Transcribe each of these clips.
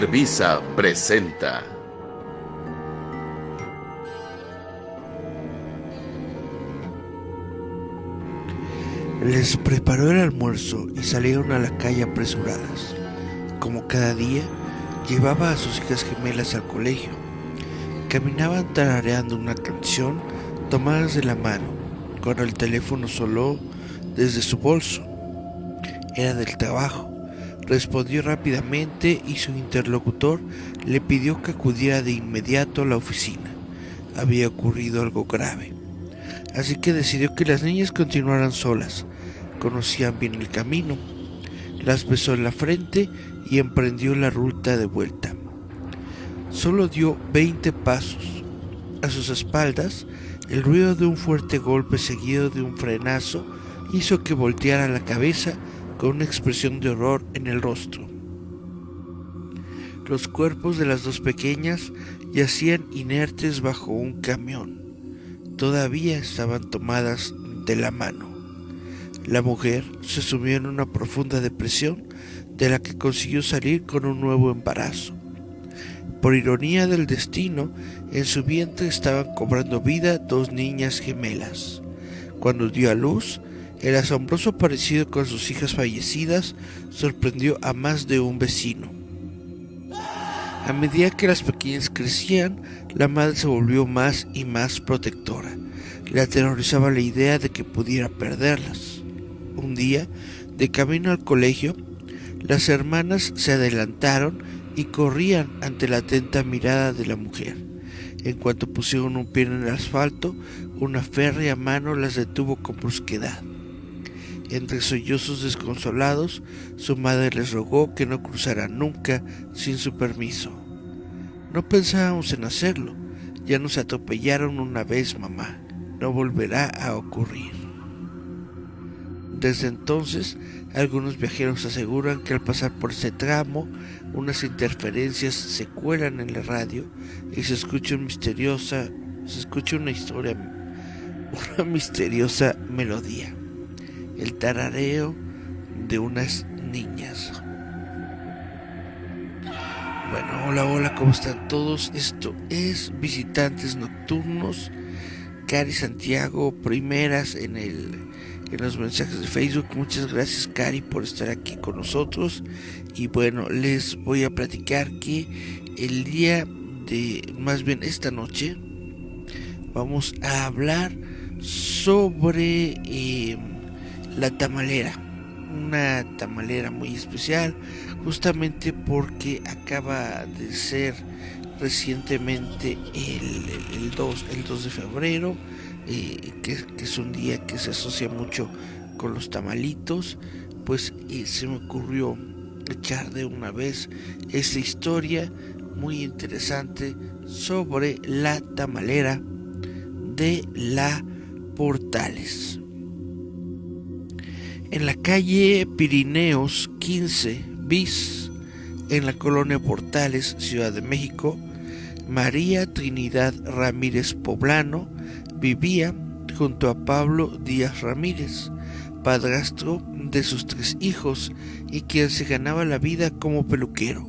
Televisa presenta. Les preparó el almuerzo y salieron a la calle apresuradas. Como cada día, llevaba a sus hijas gemelas al colegio. Caminaban tarareando una canción, tomadas de la mano, cuando el teléfono sonó desde su bolso. Era del trabajo. Respondió rápidamente y su interlocutor le pidió que acudiera de inmediato a la oficina. Había ocurrido algo grave. Así que decidió que las niñas continuaran solas. Conocían bien el camino. Las besó en la frente y emprendió la ruta de vuelta. Solo dio 20 pasos. A sus espaldas, el ruido de un fuerte golpe seguido de un frenazo hizo que volteara la cabeza con una expresión de horror en el rostro. Los cuerpos de las dos pequeñas yacían inertes bajo un camión. Todavía estaban tomadas de la mano. La mujer se sumió en una profunda depresión de la que consiguió salir con un nuevo embarazo. Por ironía del destino, en su vientre estaban cobrando vida dos niñas gemelas. Cuando dio a luz, el asombroso parecido con sus hijas fallecidas sorprendió a más de un vecino. A medida que las pequeñas crecían, la madre se volvió más y más protectora. Le aterrorizaba la idea de que pudiera perderlas. Un día, de camino al colegio, las hermanas se adelantaron y corrían ante la atenta mirada de la mujer. En cuanto pusieron un pie en el asfalto, una férrea mano las detuvo con brusquedad. Entre sollozos desconsolados, su madre les rogó que no cruzaran nunca sin su permiso. No pensábamos en hacerlo. Ya nos atropellaron una vez, mamá. No volverá a ocurrir. Desde entonces, algunos viajeros aseguran que al pasar por ese tramo, unas interferencias se cuelan en la radio y se escucha una misteriosa melodía. El tarareo de unas niñas. Bueno, hola, ¿cómo están todos? Esto es Visitantes Nocturnos. Cari Santiago, primeras en los mensajes de Facebook. Muchas gracias, Cari, por estar aquí con nosotros. Y bueno, les voy a platicar que esta noche, vamos a hablar sobre la tamalera, una tamalera muy especial, justamente porque acaba de ser recientemente el 2 de febrero, que es un día que se asocia mucho con los tamalitos. Pues se me ocurrió echar de una vez esta historia muy interesante sobre la tamalera de la Portales. En la calle Pirineos 15 bis, en la colonia Portales, Ciudad de México, María Trinidad Ramírez Poblano vivía junto a Pablo Díaz Ramírez, padrastro de sus 3 hijos y quien se ganaba la vida como peluquero.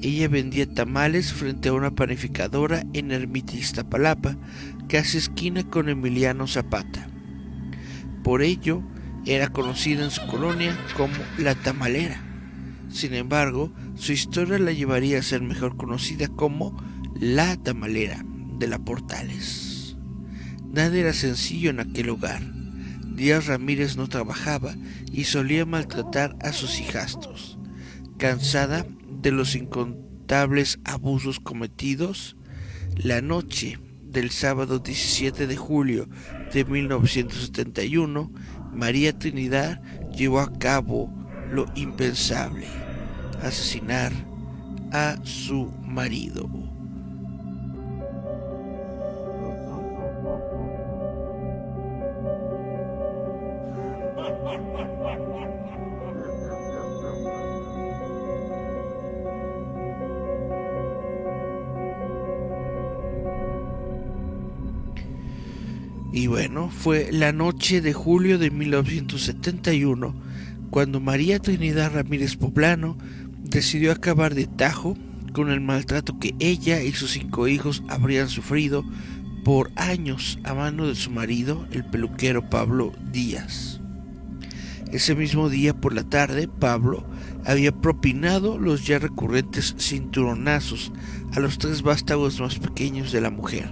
Ella vendía tamales frente a una panificadora en Ermita, Iztapalapa, casi esquina con Emiliano Zapata. Por ello, era conocida en su colonia como la tamalera. Sin embargo, su historia la llevaría a ser mejor conocida como la tamalera de la Portales. Nada era sencillo en aquel hogar. Díaz Ramírez no trabajaba y solía maltratar a sus hijastros. Cansada de los incontables abusos cometidos, la noche del sábado 17 de julio de 1971, María Trinidad llevó a cabo lo impensable: asesinar a su marido. Y bueno, fue la noche de julio de 1971 cuando María Trinidad Ramírez Poblano decidió acabar de tajo con el maltrato que ella y sus 5 hijos habrían sufrido por años a mano de su marido, el peluquero Pablo Díaz. Ese mismo día por la tarde, Pablo había propinado los ya recurrentes cinturonazos a los 3 vástagos más pequeños de la mujer,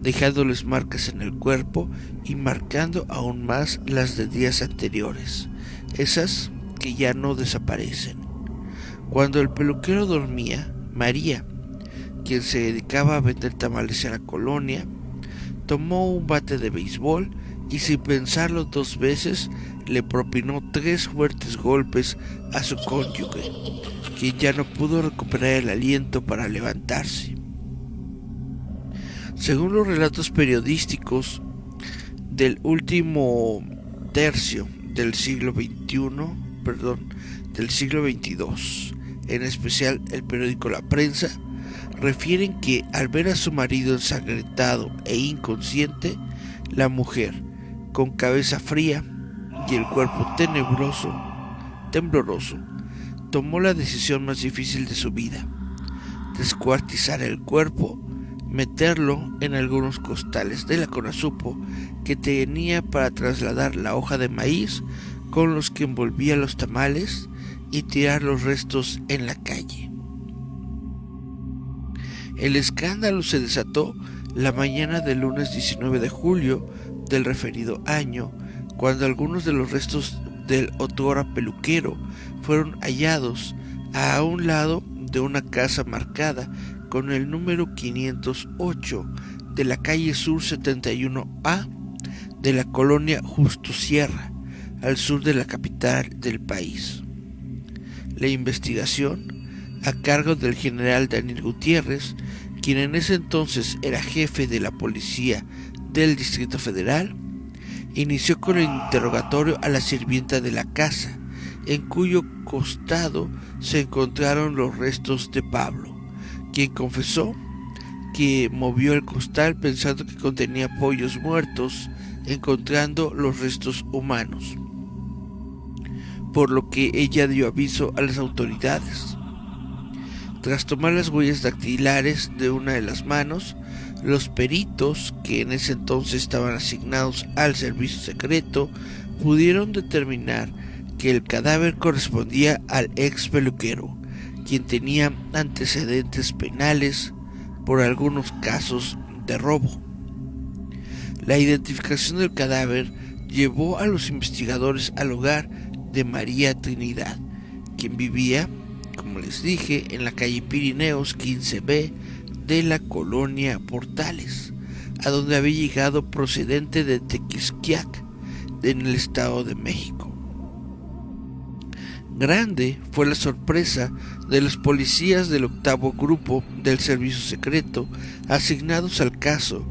dejándoles marcas en el cuerpo y marcando aún más las de días anteriores, esas que ya no desaparecen. Cuando el peluquero dormía, María, quien se dedicaba a vender tamales en la colonia, tomó un bate de béisbol y sin pensarlo 2 veces le propinó 3 fuertes golpes a su cónyuge, quien ya no pudo recuperar el aliento para levantarse. Según los relatos periodísticos del último tercio del siglo XXII, en especial el periódico La Prensa, refieren que al ver a su marido ensangrentado e inconsciente, la mujer, con cabeza fría y el cuerpo tembloroso, tomó la decisión más difícil de su vida: descuartizar el cuerpo, meterlo en algunos costales de la Conasupo que tenía para trasladar la hoja de maíz con los que envolvía los tamales y tirar los restos en la calle. El escándalo se desató la mañana del lunes 19 de julio del referido año, cuando algunos de los restos del otrora peluquero fueron hallados a un lado de una casa marcada con el número 508 de la calle Sur 71A de la colonia Justo Sierra, al sur de la capital del país. La investigación, a cargo del general Daniel Gutiérrez, quien en ese entonces era jefe de la policía del Distrito Federal, inició con el interrogatorio a la sirvienta de la casa, en cuyo costado se encontraron los restos de Pablo, quien confesó que movió el costal pensando que contenía pollos muertos, encontrando los restos humanos, por lo que ella dio aviso a las autoridades. Tras tomar las huellas dactilares de una de las manos, los peritos, que en ese entonces estaban asignados al servicio secreto, pudieron determinar que el cadáver correspondía al ex peluquero, quien tenía antecedentes penales por algunos casos de robo. La identificación del cadáver llevó a los investigadores al hogar de María Trinidad, quien vivía, como les dije, en la calle Pirineos 15B de la colonia Portales, a donde había llegado procedente de Tequisquiac, en el Estado de México. Grande fue la sorpresa de los policías del 8º Grupo del Servicio Secreto asignados al caso,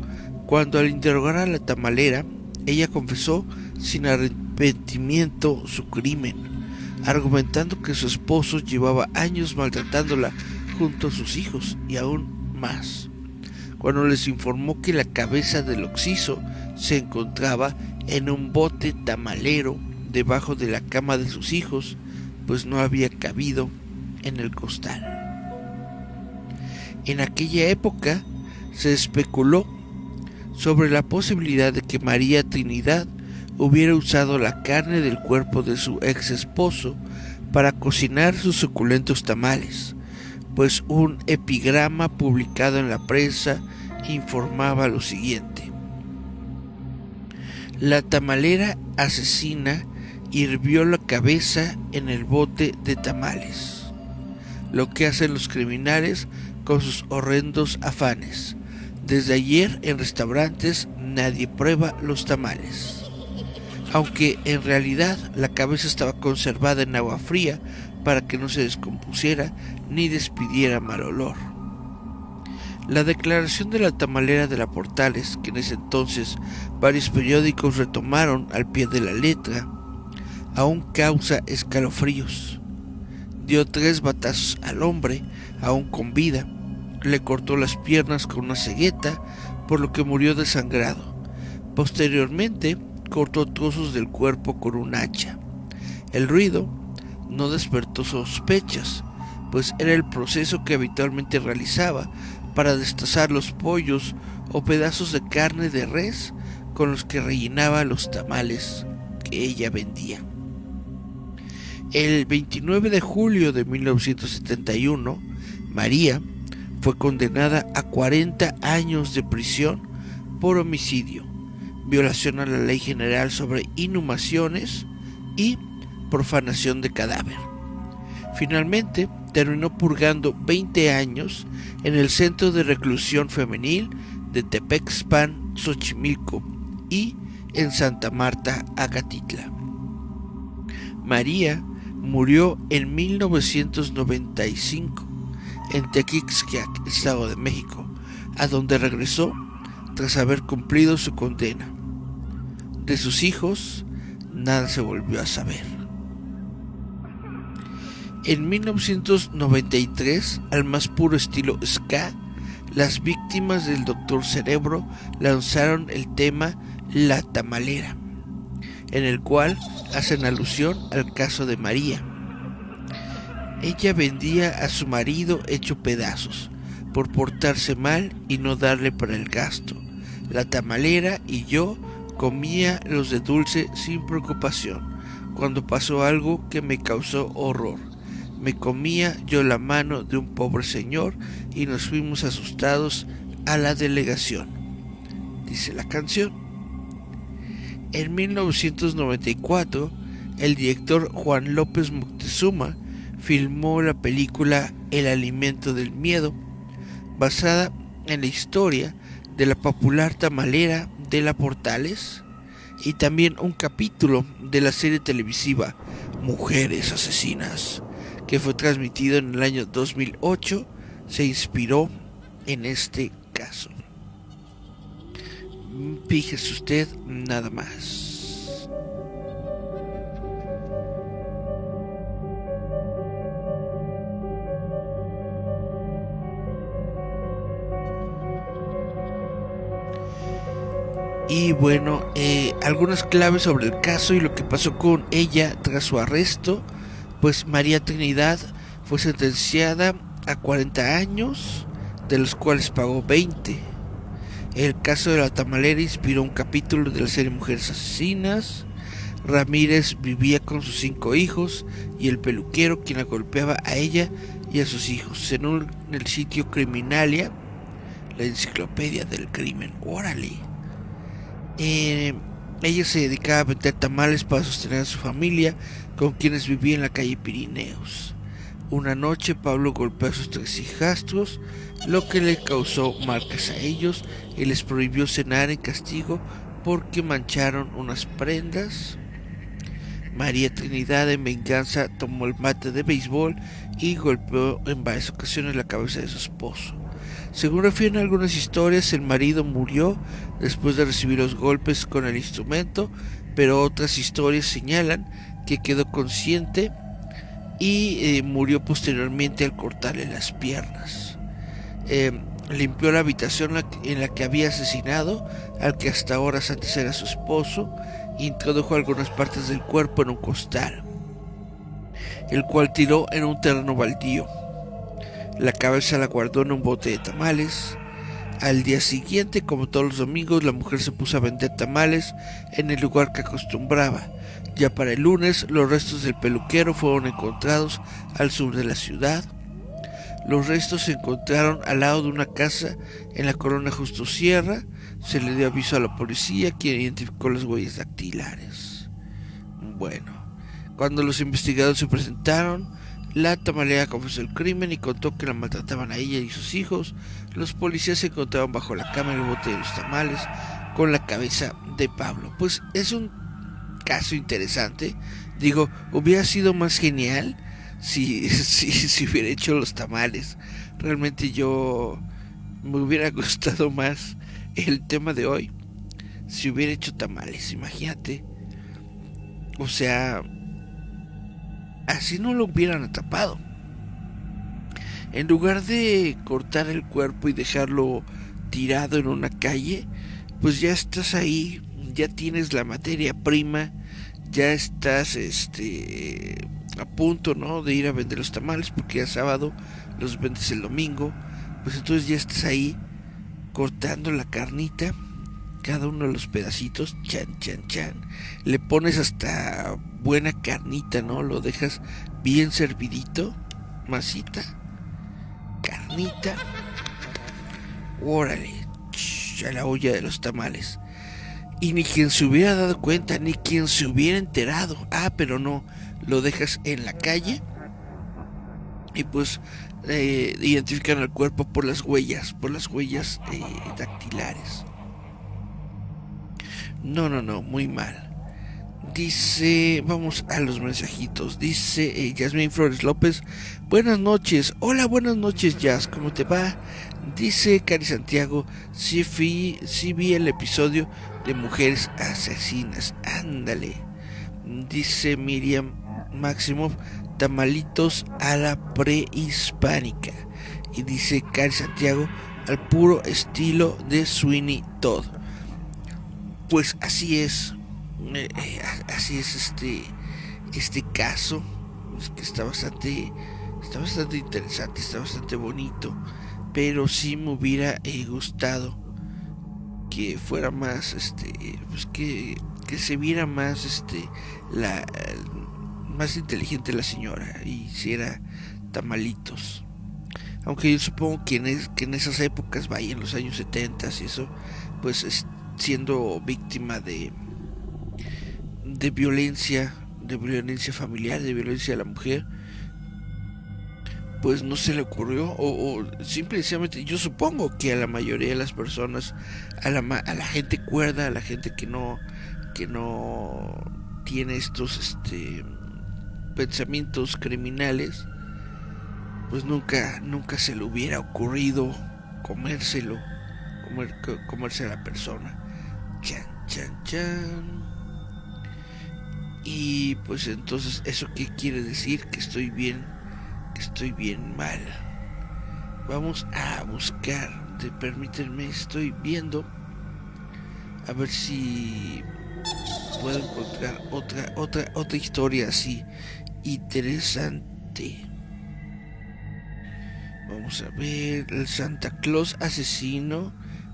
cuando al interrogar a la tamalera, ella confesó sin arrepentimiento su crimen, argumentando que su esposo llevaba años maltratándola junto a sus hijos y aún más. Cuando les informó que la cabeza del occiso se encontraba en un bote tamalero debajo de la cama de sus hijos, pues no había cabido en el costal. En aquella época se especuló sobre la posibilidad de que María Trinidad hubiera usado la carne del cuerpo de su ex esposo para cocinar sus suculentos tamales, pues un epigrama publicado en la prensa informaba lo siguiente: la tamalera asesina hirvió la cabeza en el bote de tamales, lo que hacen los criminales con sus horrendos afanes. Desde ayer en restaurantes nadie prueba los tamales, aunque en realidad la cabeza estaba conservada en agua fría para que no se descompusiera ni despidiera mal olor. La declaración de la tamalera de la Portales, que en ese entonces varios periódicos retomaron al pie de la letra, aún causa escalofríos. Dio 3 batazos al hombre, aún con vida, le cortó las piernas con una cegueta, por lo que murió desangrado. Posteriormente, cortó trozos del cuerpo con un hacha. El ruido no despertó sospechas, pues era el proceso que habitualmente realizaba para destazar los pollos o pedazos de carne de res con los que rellenaba los tamales que ella vendía. El 29 de julio de 1971, María fue condenada a 40 años de prisión por homicidio, violación a la Ley General sobre Inhumaciones y profanación de cadáver. Finalmente, terminó purgando 20 años en el Centro de Reclusión Femenil de Tepexpan, Xochimilco, y en Santa Marta, Acatitla. María murió en 1995 en Tequixquiac, Estado de México, a donde regresó tras haber cumplido su condena. De sus hijos, nada se volvió a saber. En 1993, al más puro estilo ska, las víctimas del Dr. Cerebro lanzaron el tema La Tamalera, en el cual hacen alusión al caso de María. Ella vendía a su marido hecho pedazos por portarse mal y no darle para el gasto. La tamalera y yo comía los de dulce sin preocupación. Cuando pasó algo que me causó horror, me comía yo la mano de un pobre señor y nos fuimos asustados a la delegación, dice la canción. En 1994, el director Juan López Moctezuma filmó la película El alimento del miedo, basada en la historia de la popular tamalera de la Portales, y también un capítulo de la serie televisiva Mujeres Asesinas, que fue transmitido en el año 2008, se inspiró en este caso. Fíjese usted nada más. Y bueno, algunas claves sobre el caso y lo que pasó con ella tras su arresto. Pues María Trinidad fue sentenciada a 40 años, de los cuales pagó 20. El caso de la tamalera inspiró un capítulo de la serie Mujeres Asesinas. Ramírez vivía con sus 5 hijos y el peluquero quien la golpeaba a ella y a sus hijos. Según el sitio Criminalia, la enciclopedia del crimen. ¡Órale! Ella se dedicaba a vender tamales para sostener a su familia, con quienes vivía en la calle Pirineos. Una noche Pablo golpeó a sus 3 hijastros, lo que le causó marcas a ellos y les prohibió cenar en castigo porque mancharon unas prendas. María Trinidad, en venganza, tomó el bate de béisbol y golpeó en varias ocasiones la cabeza de su esposo. Según refieren algunas historias, el marido murió después de recibir los golpes con el instrumento, pero otras historias señalan que quedó consciente y murió posteriormente al cortarle las piernas. Limpió la habitación en la que había asesinado al que hasta horas antes era su esposo, e introdujo algunas partes del cuerpo en un costal, el cual tiró en un terreno baldío. La cabeza la guardó en un bote de tamales. Al día siguiente, como todos los domingos, la mujer se puso a vender tamales en el lugar que acostumbraba. Ya para el lunes, los restos del peluquero fueron encontrados al sur de la ciudad. Los restos se encontraron al lado de una casa en la colonia Justo Sierra. Se le dio aviso a la policía, quien identificó las huellas dactilares. Bueno, cuando los investigadores se presentaron, la tamalera confesó el crimen y contó que la maltrataban a ella y sus hijos. Los policías se encontraban bajo la cama el bote de los tamales con la cabeza de Pablo. Pues es un caso interesante. Digo, hubiera sido más genial si hubiera hecho los tamales. Realmente yo me hubiera gustado más el tema de hoy si hubiera hecho tamales, imagínate. O sea, así no lo hubieran atrapado. En lugar de cortar el cuerpo y dejarlo tirado en una calle, pues ya estás ahí, ya tienes la materia prima, ya estás a punto, ¿no?, de ir a vender los tamales, porque ya sábado los vendes el domingo, pues entonces ya estás ahí cortando la carnita, cada uno de los pedacitos, chan, chan, chan. Le pones hasta buena carnita, ¿no? Lo dejas bien servidito, masita, carnita, órale, a la olla de los tamales. Y ni quien se hubiera dado cuenta, ni quien se hubiera enterado. Ah, pero no, lo dejas en la calle y pues identifican el cuerpo por las huellas dactilares. No, muy mal. Dice, vamos a los mensajitos. Dice Yasmín Flores López, buenas noches. Hola, buenas noches, Jazz, ¿cómo te va? Dice Cari Santiago, sí vi el episodio de Mujeres Asesinas, ándale. Dice Miriam Maximov, tamalitos a la prehispánica. Y dice Cari Santiago, al puro estilo de Sweeney Todd. Pues así es este caso, es que está bastante interesante, está bastante bonito, pero sí me hubiera gustado que fuera más, pues que se viera más, más inteligente la señora y hiciera tamalitos. Aunque yo supongo que en esas épocas, vaya, en los años 70 y eso, pues siendo víctima de violencia familiar, de violencia a la mujer, pues no se le ocurrió, o simplemente yo supongo que a la mayoría de las personas, a la gente cuerda, a la gente que no tiene estos pensamientos criminales, pues nunca se le hubiera ocurrido comerse a la persona. Chan, chan, chan. Y pues entonces, ¿eso qué quiere decir? Que estoy bien mal. Vamos a buscar, permítanme, estoy viendo a ver si puedo encontrar otra historia así interesante. Vamos a ver, el Santa Claus asesino,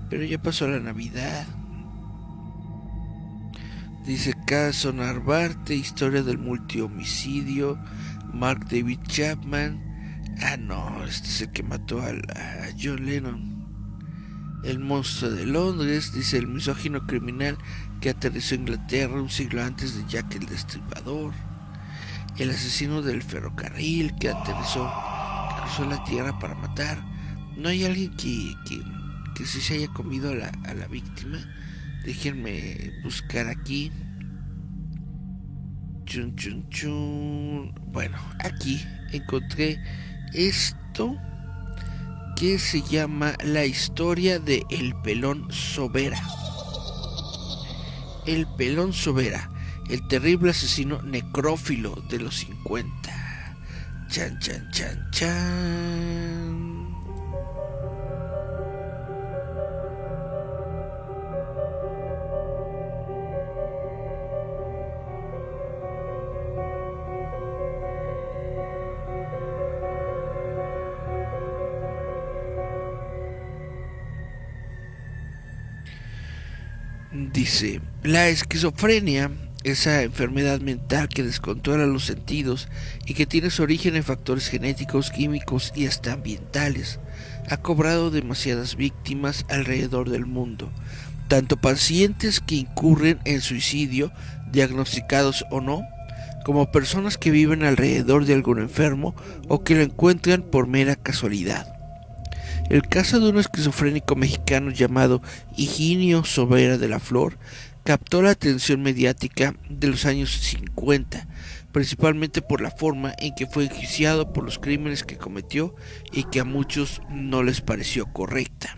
pero ya pasó la Navidad. Dice caso Narvarte, historia del multihomicidio, Mark David Chapman. Ah, no, este es el que mató a John Lennon. El monstruo de Londres, dice el misógino criminal que aterrizó en Inglaterra un siglo antes de Jack el Destripador. El asesino del ferrocarril que cruzó la tierra para matar. ¿No hay alguien que sí se haya comido a la víctima? Déjenme buscar aquí. Chun, chun, chun. Bueno, aquí encontré esto que se llama La historia de El Pelón Sobera. El Pelón Sobera, el terrible asesino necrófilo de los 50. Chan, chan, chan, chan. Dice, la esquizofrenia, esa enfermedad mental que descontrola los sentidos y que tiene su origen en factores genéticos, químicos y hasta ambientales, ha cobrado demasiadas víctimas alrededor del mundo, tanto pacientes que incurren en suicidio, diagnosticados o no, como personas que viven alrededor de algún enfermo o que lo encuentran por mera casualidad. El caso de un esquizofrénico mexicano llamado Higinio Sobera de la Flor captó la atención mediática de los años 50, principalmente por la forma en que fue enjuiciado por los crímenes que cometió y que a muchos no les pareció correcta.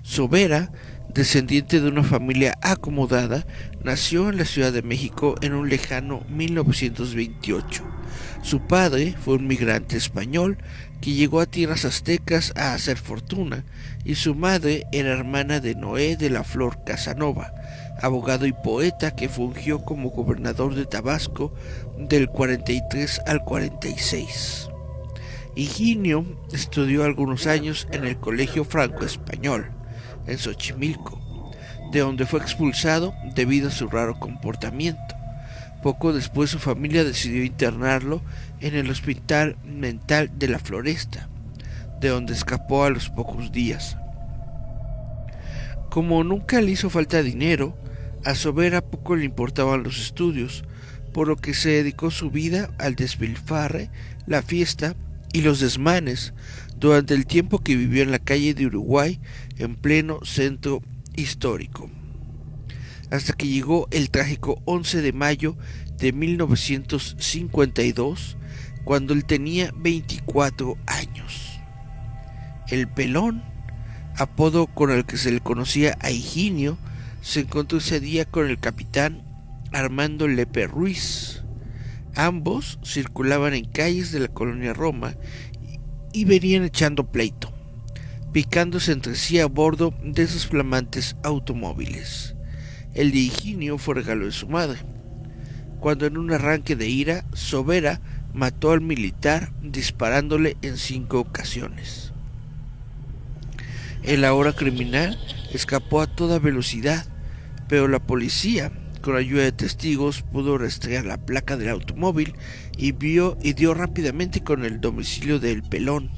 Sobera, descendiente de una familia acomodada, nació en la Ciudad de México en un lejano 1928, Su padre fue un migrante español que llegó a tierras aztecas a hacer fortuna, y su madre era hermana de Noé de la Flor Casanova, abogado y poeta que fungió como gobernador de Tabasco del 43 al 46. Higinio estudió algunos años en el Colegio Franco-Español, en Xochimilco, de donde fue expulsado debido a su raro comportamiento. Poco después su familia decidió internarlo en el Hospital Mental de la Floresta, de donde escapó a los pocos días. Como nunca le hizo falta dinero, a Sobera poco le importaban los estudios, por lo que se dedicó su vida al despilfarre, la fiesta y los desmanes durante el tiempo que vivió en la calle de Uruguay en pleno centro histórico, hasta que llegó el trágico 11 de mayo de 1952, cuando él tenía 24 años. El Pelón, apodo con el que se le conocía a Higinio, se encontró ese día con el capitán Armando Lepe Ruiz. Ambos circulaban en calles de la colonia Roma y venían echando pleito, picándose entre sí a bordo de esos flamantes automóviles. El de Higinio fue regalo de su madre, cuando en un arranque de ira, Sobera mató al militar disparándole en 5 ocasiones. El ahora criminal escapó a toda velocidad, pero la policía, con ayuda de testigos, pudo rastrear la placa del automóvil y dio rápidamente con el domicilio del Pelón.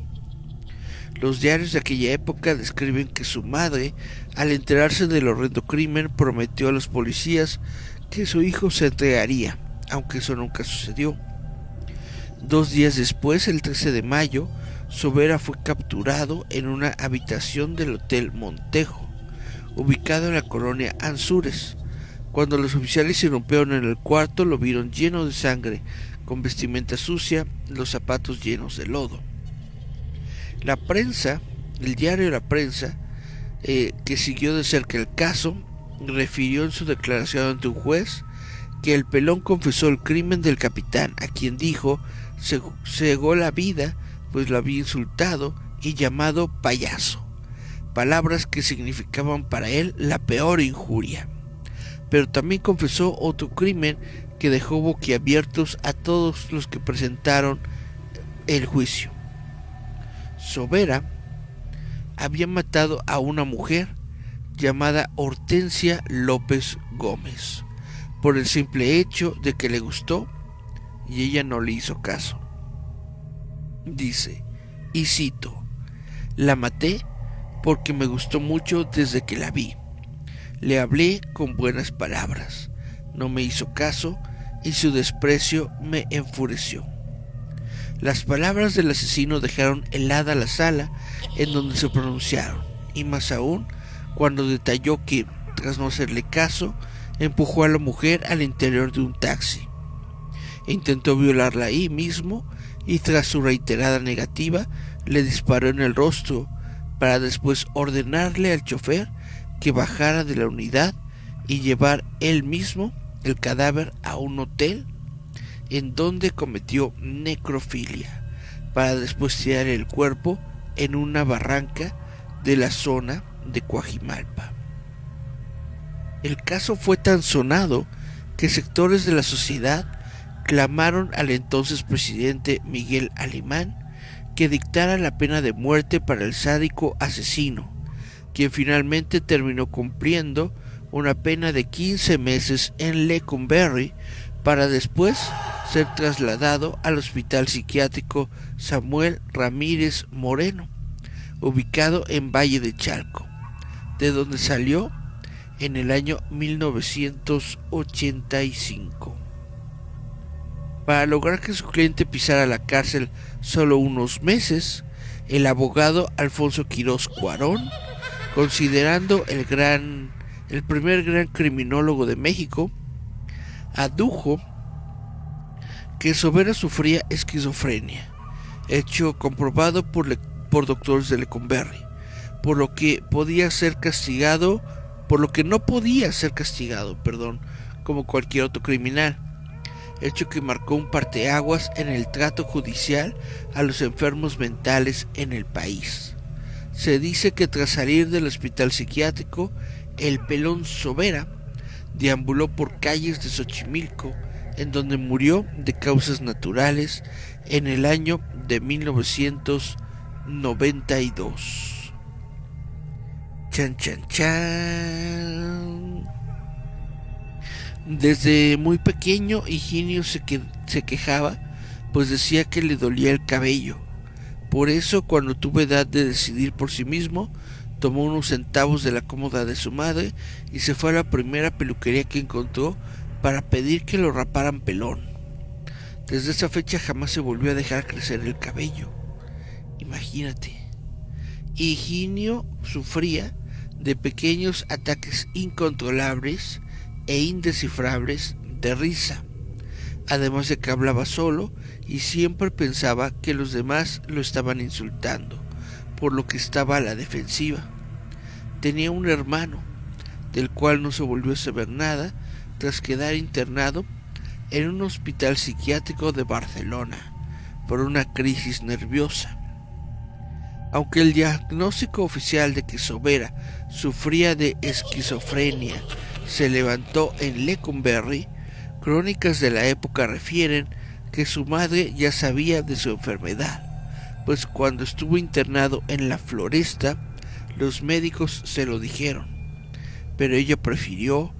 Los diarios de aquella época describen que su madre, al enterarse del horrendo crimen, prometió a los policías que su hijo se entregaría, aunque eso nunca sucedió. 2 días después, el 13 de mayo, Sobera fue capturado en una habitación del Hotel Montejo, ubicado en la colonia Anzures. Cuando los oficiales irrumpieron en el cuarto, lo vieron lleno de sangre, con vestimenta sucia, los zapatos llenos de lodo. La prensa, el diario La Prensa, que siguió de cerca el caso, refirió en su declaración ante un juez que el Pelón confesó el crimen del capitán, a quien dijo se cegó la vida, pues lo había insultado y llamado payaso, palabras que significaban para él la peor injuria. Pero también confesó otro crimen que dejó boquiabiertos a todos los que presentaron el juicio. Sobera había matado a una mujer llamada Hortensia López Gómez por el simple hecho de que le gustó y ella no le hizo caso. Dice, y cito: la maté porque me gustó mucho desde que la vi. Le hablé con buenas palabras, no me hizo caso y su desprecio me enfureció. Las palabras del asesino dejaron helada la sala en donde se pronunciaron, y más aún cuando detalló que, tras no hacerle caso, empujó a la mujer al interior de un taxi. Intentó violarla ahí mismo y tras su reiterada negativa le disparó en el rostro para después ordenarle al chofer que bajara de la unidad y llevar él mismo el cadáver a un hotel en donde cometió necrofilia para después tirar el cuerpo en una barranca de la zona de Coajimalpa. El caso fue tan sonado que sectores de la sociedad clamaron al entonces presidente Miguel Alemán que dictara la pena de muerte para el sádico asesino, quien finalmente terminó cumpliendo una pena de 15 meses en Lecumberri para después ser trasladado al Hospital Psiquiátrico Samuel Ramírez Moreno, ubicado en Valle de Chalco, de donde salió en el año 1985. Para lograr que su cliente pisara la cárcel solo unos meses, el abogado Alfonso Quirós Cuarón, considerando el primer gran criminólogo de México, adujo que Sobera sufría esquizofrenia, hecho comprobado por doctores de Lecumberri, por lo que no podía ser castigado, como cualquier otro criminal. hecho que marcó un parteaguas en el trato judicial a los enfermos mentales en el país. Se dice que tras salir del hospital psiquiátrico, el pelón Sobera deambuló por calles de Xochimilco, en donde murió de causas naturales en el año de 1992. Chan, chan, chan. Desde muy pequeño, Higinio se quejaba, pues decía que le dolía el cabello. Por eso, cuando tuvo edad de decidir por sí mismo, tomó unos centavos de la cómoda de su madre y se fue a la primera peluquería que encontró para pedir que lo raparan pelón. Desde esa fecha jamás se volvió a dejar crecer el cabello. Imagínate. Higinio sufría de pequeños ataques incontrolables e indescifrables de risa, además de que hablaba solo y siempre pensaba que los demás lo estaban insultando, por lo que estaba a la defensiva. Tenía un hermano, del cual no se volvió a saber nada tras quedar internado en un hospital psiquiátrico de Barcelona por una crisis nerviosa. Aunque el diagnóstico oficial de que Sobera sufría de esquizofrenia se levantó en Lecumberri, crónicas de la época refieren que su madre ya sabía de su enfermedad, pues cuando estuvo internado en la Floresta, los médicos se lo dijeron, pero ella prefirió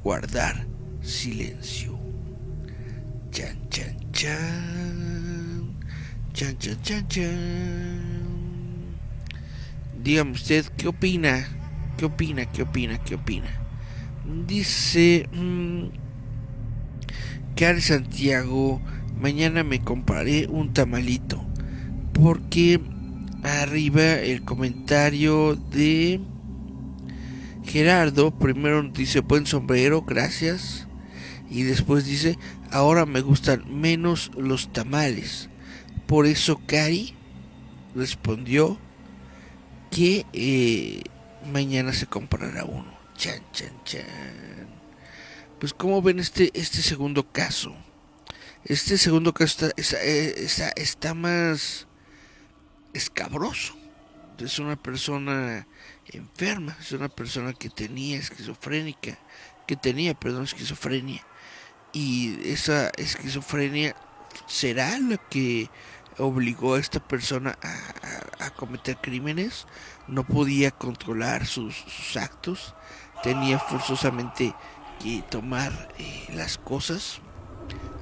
guardar silencio. Chan, chan, chan. Chan, chan, chan, chan. Dígame usted, ¿qué opina? ¿Qué opina? ¿Qué opina? ¿Qué opina? Dice Cari Santiago, mañana me compraré un tamalito. Porque arriba el comentario de Gerardo, primero dice buen sombrero, gracias. Y después dice, ahora me gustan menos los tamales. Por eso Cari respondió que mañana se comprará uno. Chan, chan, chan. Pues como ven este segundo caso. Este segundo caso está más escabroso. Es una persona enferma, es una persona que tenía esquizofrenia. Y esa esquizofrenia será la que obligó a esta persona a cometer crímenes. No podía controlar sus actos, tenía forzosamente que tomar las cosas,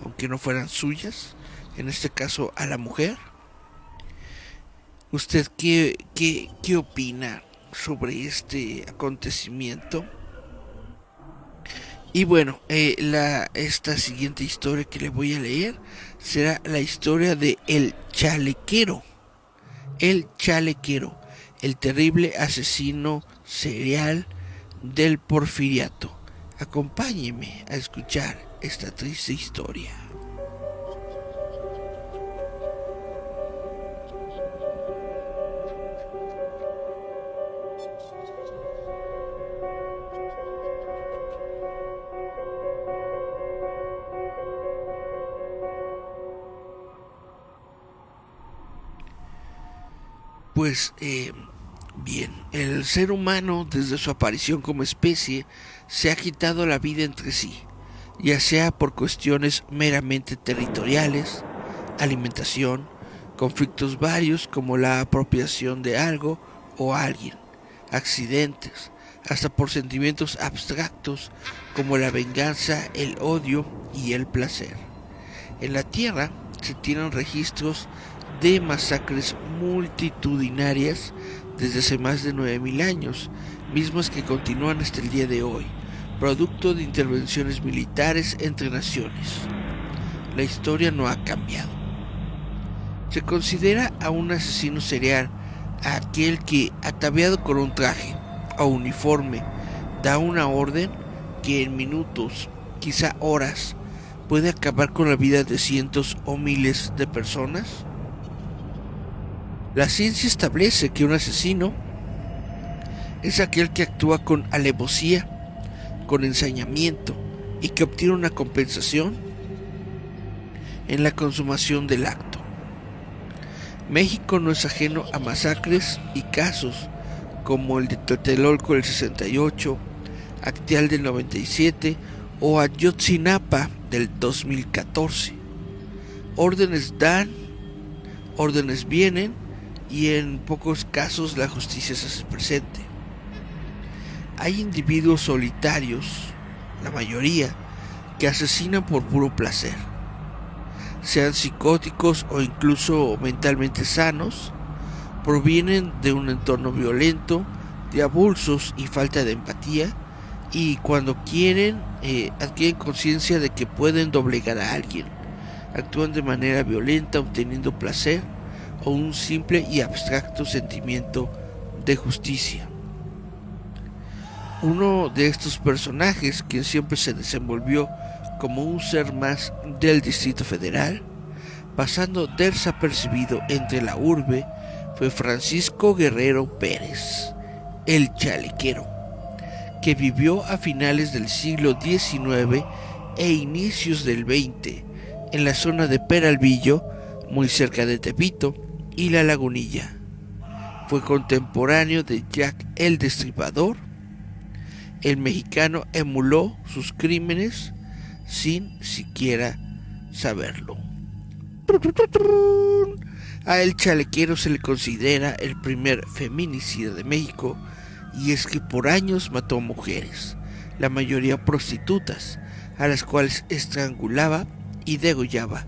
aunque no fueran suyas, en este caso a la mujer. ¿Usted qué opina sobre este acontecimiento? Y bueno, esta siguiente historia que le voy a leer será la historia de El Chalequero. El Chalequero, el terrible asesino serial del Porfiriato. Acompáñeme a escuchar esta triste historia. Pues bien, el ser humano desde su aparición como especie se ha quitado la vida entre sí, ya sea por cuestiones meramente territoriales, alimentación, conflictos varios como la apropiación de algo o alguien, accidentes, hasta por sentimientos abstractos como la venganza, el odio y el placer. En la Tierra se tienen registros de masacres multitudinarias desde hace más de 9000 años, mismas que continúan hasta el día de hoy, producto de intervenciones militares entre naciones. La historia no ha cambiado. Se considera a un asesino serial a aquel que, ataviado con un traje o uniforme, da una orden que en minutos, quizá horas, puede acabar con la vida de cientos o miles de personas. La ciencia establece que un asesino es aquel que actúa con alevosía, con ensañamiento y que obtiene una compensación en la consumación del acto. México no es ajeno a masacres y casos como el de Tlatelolco del 68, Acteal del 97 o Ayotzinapa del 2014. Órdenes dan, órdenes vienen y en pocos casos la justicia se hace presente. Hay individuos solitarios, la mayoría, que asesinan por puro placer. Sean psicóticos o incluso mentalmente sanos, provienen de un entorno violento, de abusos y falta de empatía, y cuando quieren adquieren conciencia de que pueden doblegar a alguien, actúan de manera violenta obteniendo placer o un simple y abstracto sentimiento de justicia. Uno de estos personajes, quien siempre se desenvolvió como un ser más del Distrito Federal, pasando desapercibido entre la urbe, fue Francisco Guerrero Pérez, el Chalequero, que vivió a finales del siglo XIX e inicios del XX en la zona de Peralvillo, muy cerca de Tepito y La Lagunilla. Fue contemporáneo de Jack el Destripador. El mexicano emuló sus crímenes sin siquiera saberlo. A El Chalequero se le considera el primer feminicida de México, y es que por años mató mujeres, la mayoría prostitutas, a las cuales estrangulaba y degollaba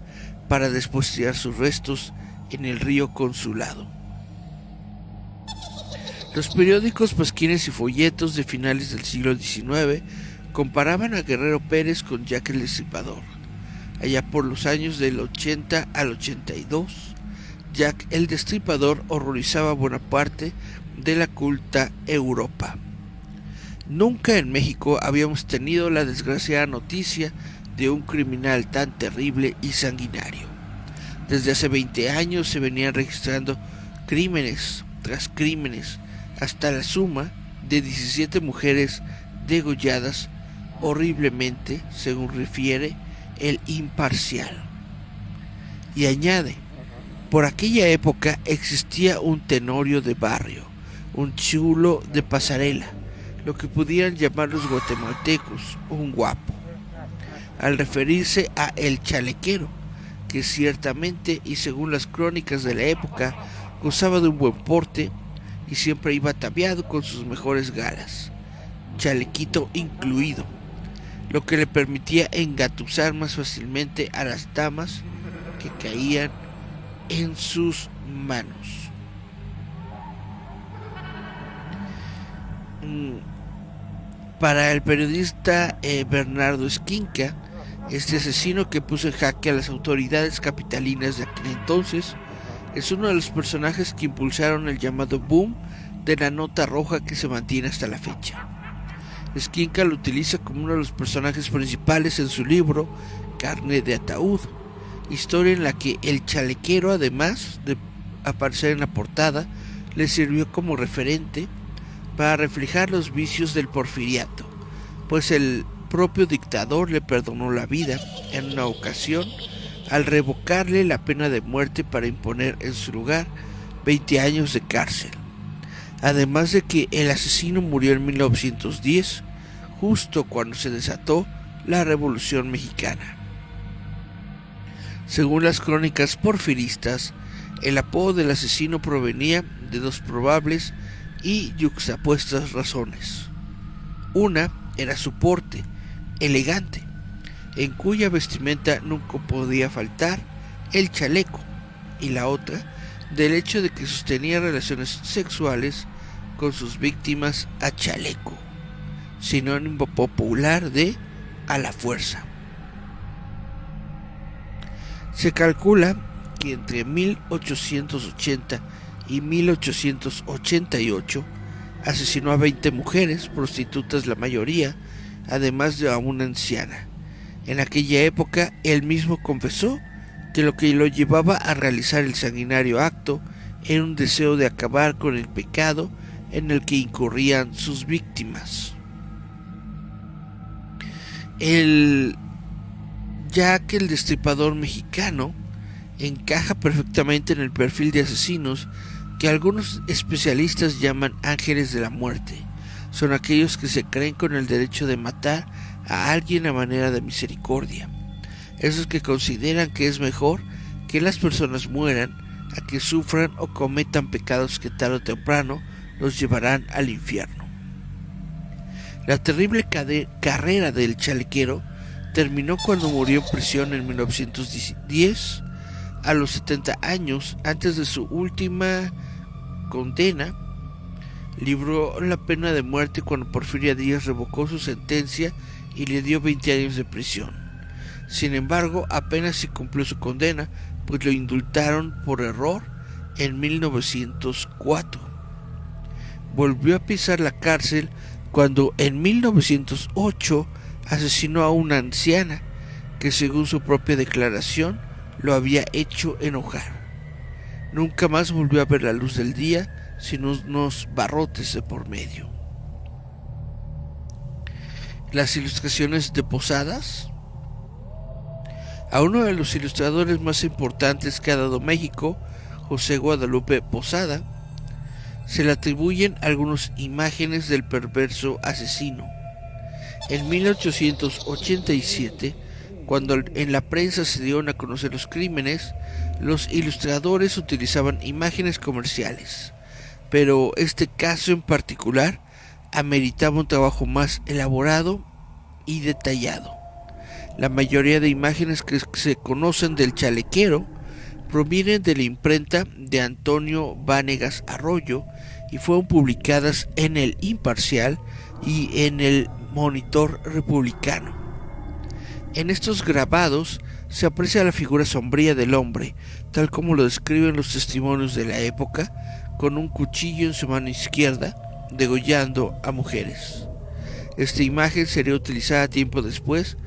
para después tirar sus restos en el río Consulado. Los periódicos, pasquines y folletos de finales del siglo XIX comparaban a Guerrero Pérez con Jack el Destripador. Allá por los años del 80 al 82, Jack el Destripador horrorizaba a buena parte de la culta Europa. Nunca en México habíamos tenido la desgraciada noticia de un criminal tan terrible y sanguinario. Desde hace 20 años se venían registrando crímenes tras crímenes, hasta la suma de 17 mujeres degolladas horriblemente, según refiere el Imparcial. Y añade: por aquella época existía un tenorio de barrio, un chulo de pasarela, lo que pudieran llamar los guatemaltecos un guapo, al referirse a El Chalequero, que ciertamente y según las crónicas de la época gozaba de un buen porte y siempre iba ataviado con sus mejores galas, chalequito incluido, lo que le permitía engatusar más fácilmente a las damas que caían en sus manos. Para el periodista Bernardo Esquinca, este asesino que puso en jaque a las autoridades capitalinas de aquel entonces es uno de los personajes que impulsaron el llamado boom de la nota roja que se mantiene hasta la fecha. Esquinca lo utiliza como uno de los personajes principales en su libro Carne de Ataúd, historia en la que el chalequero, además de aparecer en la portada, le sirvió como referente para reflejar los vicios del porfiriato, pues el propio dictador le perdonó la vida en una ocasión al revocarle la pena de muerte para imponer en su lugar 20 años de cárcel. Además de que el asesino murió en 1910, justo cuando se desató la Revolución Mexicana. Según las crónicas porfiristas, el apodo del asesino provenía de dos probables y yuxtapuestas razones. Una era su porte elegante, en cuya vestimenta nunca podía faltar el chaleco, y la otra del hecho de que sostenía relaciones sexuales con sus víctimas a chaleco, sinónimo popular de a la fuerza. Se calcula que entre 1880 y 1888 asesinó a 20 mujeres, prostitutas la mayoría, además de a una anciana. En aquella época, él mismo confesó que lo que lo llevaba a realizar el sanguinario acto era un deseo de acabar con el pecado en el que incurrían sus víctimas. El ya que el destripador mexicano encaja perfectamente en el perfil de asesinos que algunos especialistas llaman ángeles de la muerte. Son aquellos que se creen con el derecho de matar a alguien a manera de misericordia. Esos que consideran que es mejor que las personas mueran a que sufran o cometan pecados que tarde o temprano los llevarán al infierno. La terrible carrera del chalequero terminó cuando murió en prisión en 1910 a los 70 años. Antes de su última condena, libró la pena de muerte cuando Porfirio Díaz revocó su sentencia y le dio 20 años de prisión. Sin embargo, apenas se cumplió su condena, pues lo indultaron por error en 1904. Volvió a pisar la cárcel cuando en 1908 asesinó a una anciana que, según su propia declaración, lo había hecho enojar. Nunca más volvió a ver la luz del día sin unos barrotes de por medio. Las ilustraciones de Posadas. A uno de los ilustradores más importantes que ha dado México, José Guadalupe Posada, se le atribuyen algunas imágenes del perverso asesino. En 1887, cuando en la prensa se dieron a conocer los crímenes, los ilustradores utilizaban imágenes comerciales, pero este caso en particular ameritaba un trabajo más elaborado y detallado. La mayoría de imágenes que se conocen del chalequero provienen de la imprenta de Antonio Vanegas Arroyo y fueron publicadas en el Imparcial y en el Monitor Republicano. En estos grabados se aprecia la figura sombría del hombre, tal como lo describen los testimonios de la época, con un cuchillo en su mano izquierda, degollando a mujeres. Esta imagen sería utilizada tiempo después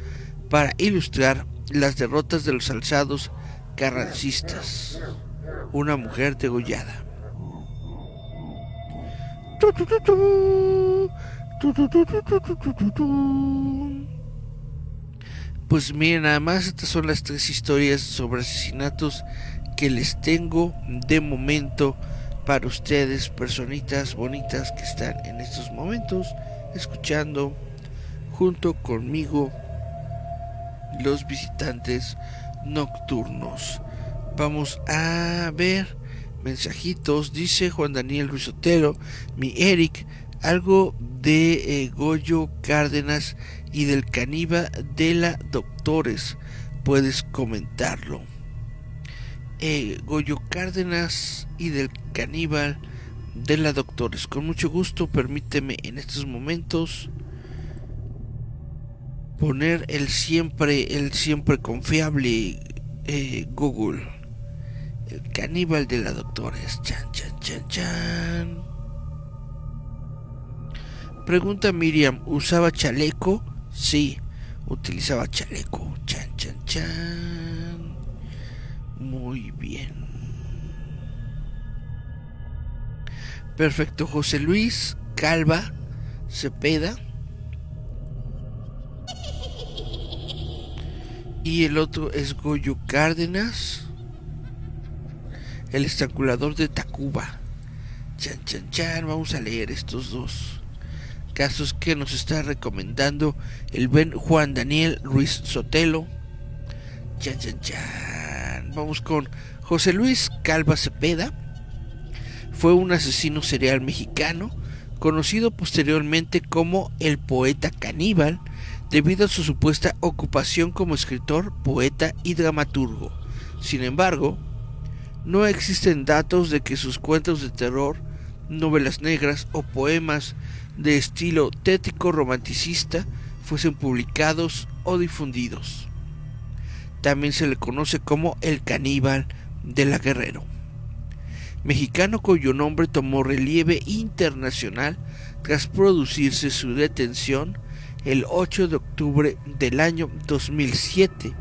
para ilustrar las derrotas de los alzados carrancistas. Una mujer degollada. Pues miren, nada más estas son las 3 historias sobre asesinatos que les tengo de momento para ustedes, personitas bonitas que están en estos momentos escuchando junto conmigo los visitantes nocturnos. Vamos a ver mensajitos. Dice Juan Daniel Ruiz Otero: mi Eric, algo de Goyo Cárdenas y del caníbal de la Doctores, ¿puedes comentarlo? Goyo Cárdenas y del caníbal de la Doctores, con mucho gusto. Permíteme en estos momentos poner el siempre confiable Google. El caníbal de la Doctores. Chan, chan, chan, chan. Pregunta Miriam: ¿usaba chaleco? Sí, utilizaba chaleco. Chan, chan, chan. Muy bien. Perfecto. José Luis Calva Cepeda. Y el otro es Goyo Cárdenas, el estrangulador de Tacuba. Chan, chan, chan. Vamos a leer estos dos casos que nos está recomendando el buen Juan Daniel Ruiz Sotelo. Chan, chan, chan. Vamos con José Luis Calva Cepeda. Fue un asesino serial mexicano, conocido posteriormente como el poeta caníbal, debido a su supuesta ocupación como escritor, poeta y dramaturgo. Sin embargo, no existen datos de que sus cuentos de terror, novelas negras o poemas de estilo tétrico romanticista fuesen publicados o difundidos. También se le conoce como el caníbal de la Guerrero, mexicano cuyo nombre tomó relieve internacional tras producirse su detención el 8 de octubre del año 2007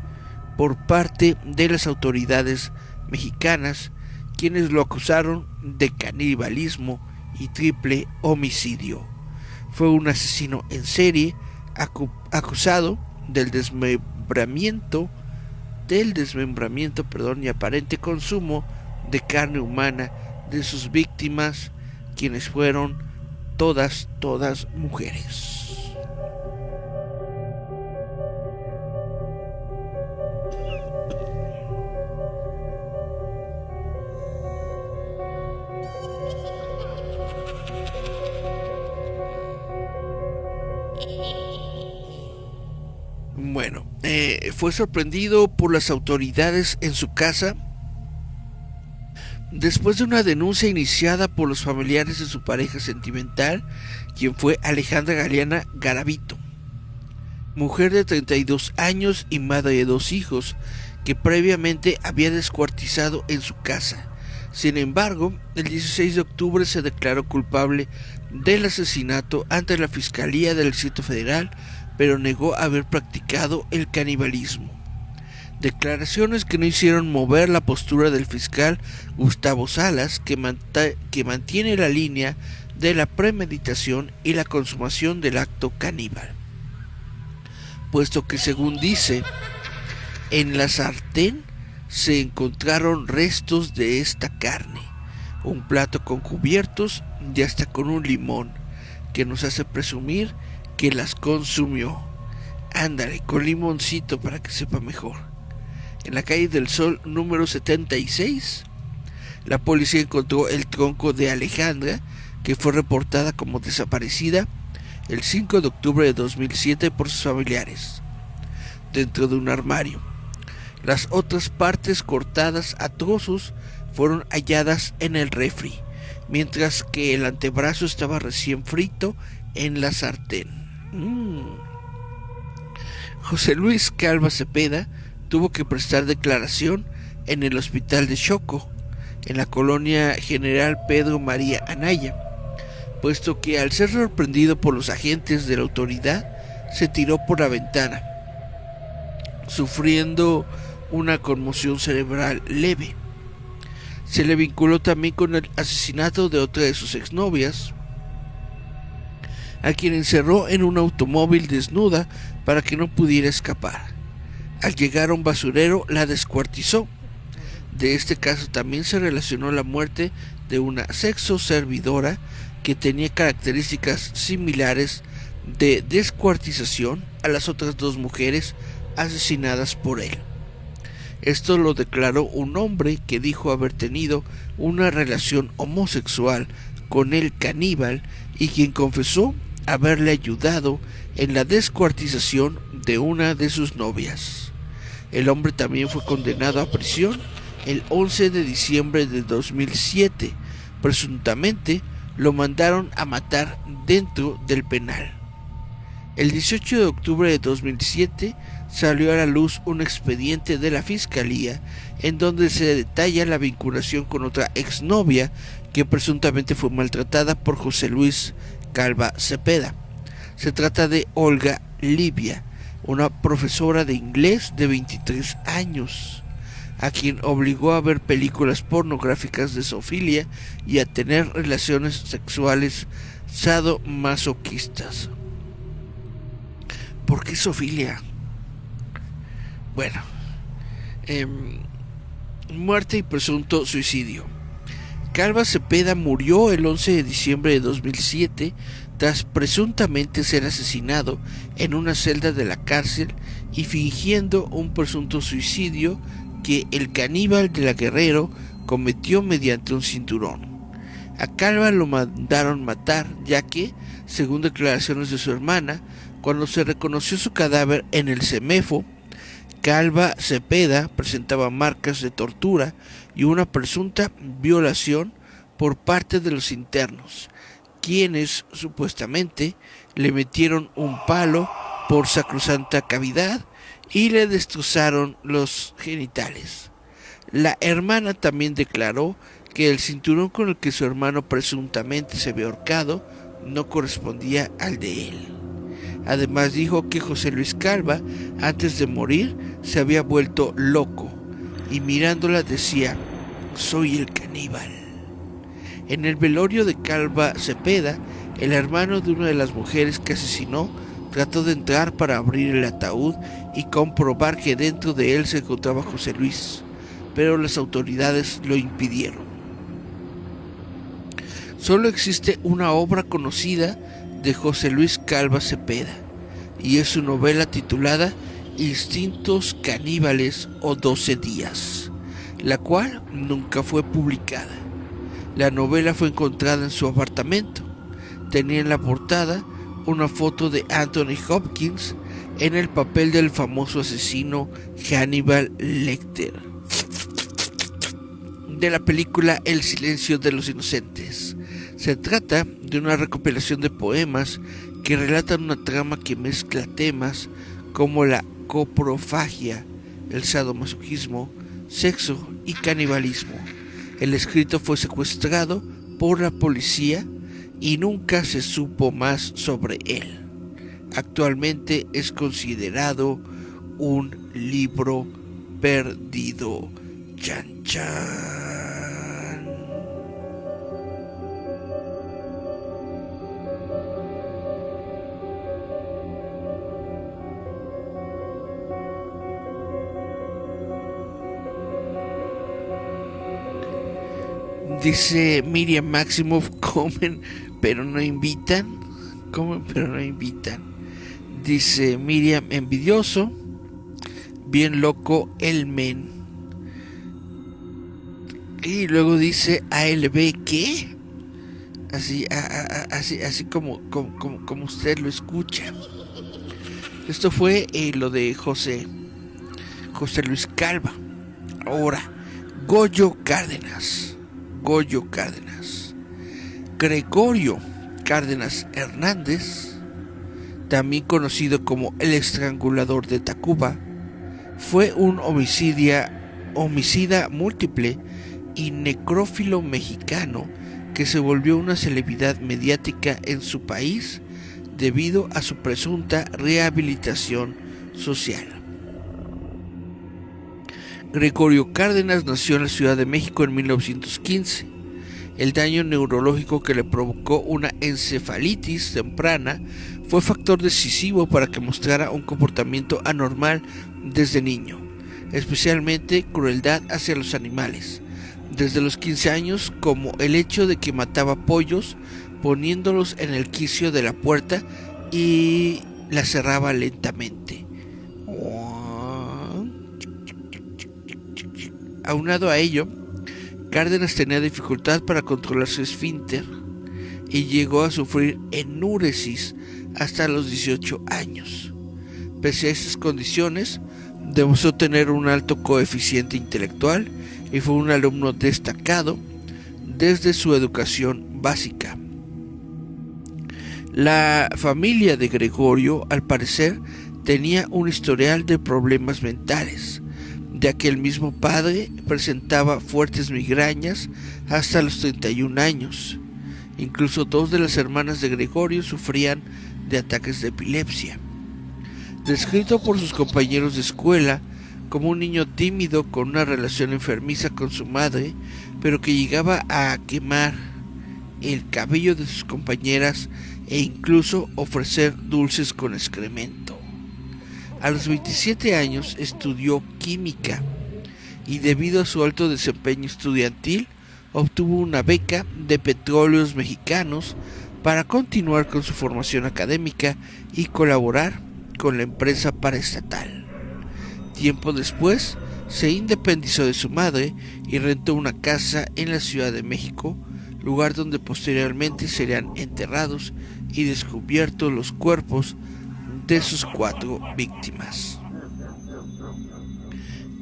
por parte de las autoridades mexicanas, quienes lo acusaron de canibalismo y triple homicidio. Fue un asesino en serie acusado del desmembramiento, y aparente consumo de carne humana de sus víctimas, quienes fueron todas mujeres. Bueno, fue sorprendido por las autoridades en su casa después de una denuncia iniciada por los familiares de su pareja sentimental, quien fue Alejandra Galeana Garavito, mujer de 32 años y madre de 2 hijos, que previamente había descuartizado en su casa. Sin embargo, el 16 de octubre se declaró culpable del asesinato ante la Fiscalía del Distrito Federal, pero negó haber practicado el canibalismo. Declaraciones que no hicieron mover la postura del fiscal Gustavo Salas, que mantiene la línea de la premeditación y la consumación del acto caníbal, puesto que, según dice, en la sartén se encontraron restos de esta carne, un plato con cubiertos y hasta con un limón, que nos hace presumir que las consumió. Ándale, con limoncito para que sepa mejor. En la calle del Sol número 76, la policía encontró el tronco de Alejandra, que fue reportada como desaparecida el 5 de octubre de 2007 por sus familiares, dentro de un armario. Las otras partes cortadas a trozos fueron halladas en el refri, mientras que el antebrazo estaba recién frito en la sartén. José Luis Calva Cepeda tuvo que prestar declaración en el hospital de Choco, en la colonia General Pedro María Anaya, puesto que al ser sorprendido por los agentes de la autoridad se tiró por la ventana, sufriendo una conmoción cerebral leve. Se le vinculó también con el asesinato de otra de sus exnovias, a quien encerró en un automóvil desnuda para que no pudiera escapar. Al llegar a un basurero la descuartizó. De este caso también se relacionó la muerte de una sexo servidora que tenía características similares de descuartización a las otras 2 mujeres asesinadas por él. Esto lo declaró un hombre que dijo haber tenido una relación homosexual con el caníbal y quien confesó haberle ayudado en la descuartización de una de sus novias. El hombre también fue condenado a prisión el 11 de diciembre de 2007. Presuntamente lo mandaron a matar dentro del penal. El 18 de octubre de 2007 salió a la luz un expediente de la Fiscalía en donde se detalla la vinculación con otra exnovia que presuntamente fue maltratada por José Luis Calva Cepeda. Se trata de Olga Livia, una profesora de inglés de 23 años, a quien obligó a ver películas pornográficas de zoofilia y a tener relaciones sexuales sadomasoquistas. ¿Por qué zoofilia? Bueno, muerte y presunto suicidio. Calva Cepeda murió el 11 de diciembre de 2007 tras presuntamente ser asesinado en una celda de la cárcel y fingiendo un presunto suicidio que el caníbal de la Guerrero cometió mediante un cinturón. A Calva lo mandaron matar, ya que, según declaraciones de su hermana, cuando se reconoció su cadáver en el CEMEFO, Calva Cepeda presentaba marcas de tortura y una presunta violación por parte de los internos, quienes supuestamente le metieron un palo por sacrosanta cavidad y le destrozaron los genitales. La hermana también declaró que el cinturón con el que su hermano presuntamente se había ahorcado no correspondía al de él. Además dijo que José Luis Calva, antes de morir, se había vuelto loco y mirándola decía: "Soy el caníbal". En el velorio de Calva Cepeda, El hermano de una de las mujeres que asesinó trató de entrar para abrir el ataúd y comprobar que dentro de él se encontraba José Luis, pero las autoridades lo impidieron. Solo existe una obra conocida de José Luis Calva Cepeda, y es su novela titulada Instintos Caníbales o 12 días, la cual nunca fue publicada. La novela fue encontrada en su apartamento. Tenía en la portada una foto de Anthony Hopkins en el papel del famoso asesino Hannibal Lecter, de la película El silencio de los inocentes. Se trata de una recopilación de poemas que relatan una trama que mezcla temas como la coprofagia, el sadomasoquismo, sexo y canibalismo. El escrito fue secuestrado por la policía y nunca se supo más sobre él. Actualmente es considerado un libro perdido. Chan, chan. Dice Miriam Maximoff, comen pero no invitan. Comen pero no invitan. Dice Miriam, envidioso. Bien loco el men. Y luego dice ALB, ¿qué? Así como usted lo escucha. Esto fue lo de José Luis Calva. Ahora, Goyo Cárdenas. Gregorio Cárdenas Hernández, también conocido como el estrangulador de Tacuba, fue un homicida múltiple y necrófilo mexicano que se volvió una celebridad mediática en su país debido a su presunta rehabilitación social. Gregorio Cárdenas nació en la Ciudad de México en 1915. El daño neurológico que le provocó una encefalitis temprana fue factor decisivo para que mostrara un comportamiento anormal desde niño, especialmente crueldad hacia los animales, desde los 15 años, como el hecho de que mataba pollos poniéndolos en el quicio de la puerta y la cerraba lentamente. Aunado a ello, Cárdenas tenía dificultad para controlar su esfínter y llegó a sufrir enuresis hasta los 18 años. Pese a esas condiciones, demostró tener un alto coeficiente intelectual y fue un alumno destacado desde su educación básica. La familia de Gregorio, al parecer, tenía un historial de problemas mentales, ya que el mismo padre presentaba fuertes migrañas hasta los 31 años. Incluso dos de las hermanas de Gregorio sufrían de ataques de epilepsia. Descrito por sus compañeros de escuela como un niño tímido con una relación enfermiza con su madre, pero que llegaba a quemar el cabello de sus compañeras e incluso ofrecer dulces con excremento. A los 27 años estudió química y debido a su alto desempeño estudiantil obtuvo una beca de Petróleos Mexicanos para continuar con su formación académica y colaborar con la empresa paraestatal. Tiempo después se independizó de su madre y rentó una casa en la Ciudad de México, lugar donde posteriormente serían enterrados y descubiertos los cuerpos de sus 4 víctimas.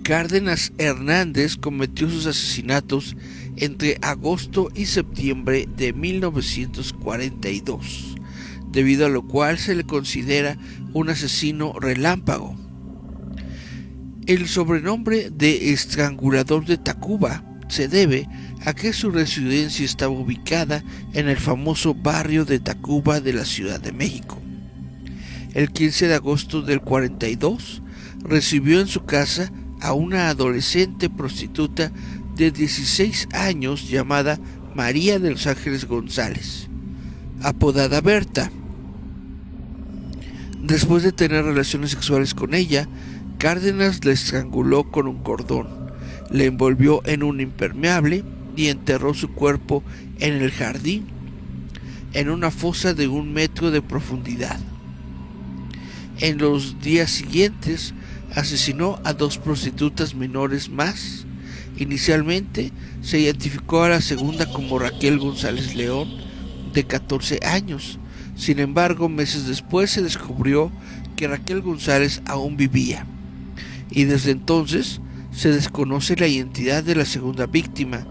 Cárdenas Hernández cometió sus asesinatos entre agosto y septiembre de 1942, debido a lo cual se le considera un asesino relámpago. El sobrenombre de estrangulador de Tacuba se debe a que su residencia estaba ubicada en el famoso barrio de Tacuba de la Ciudad de México. El 15 de agosto del 42 recibió en su casa a una adolescente prostituta de 16 años llamada María de los Ángeles González. apodada Berta. Después de tener relaciones sexuales con ella, Cárdenas la estranguló con un cordón, la envolvió en un impermeable y enterró su cuerpo en el jardín, en una fosa de 1 metro de profundidad. En los días siguientes asesinó a 2 prostitutas menores más. Inicialmente se identificó a la segunda como Raquel González León, de 14 años. Sin embargo, meses después se descubrió que Raquel González aún vivía, y desde entonces se desconoce la identidad de la segunda víctima.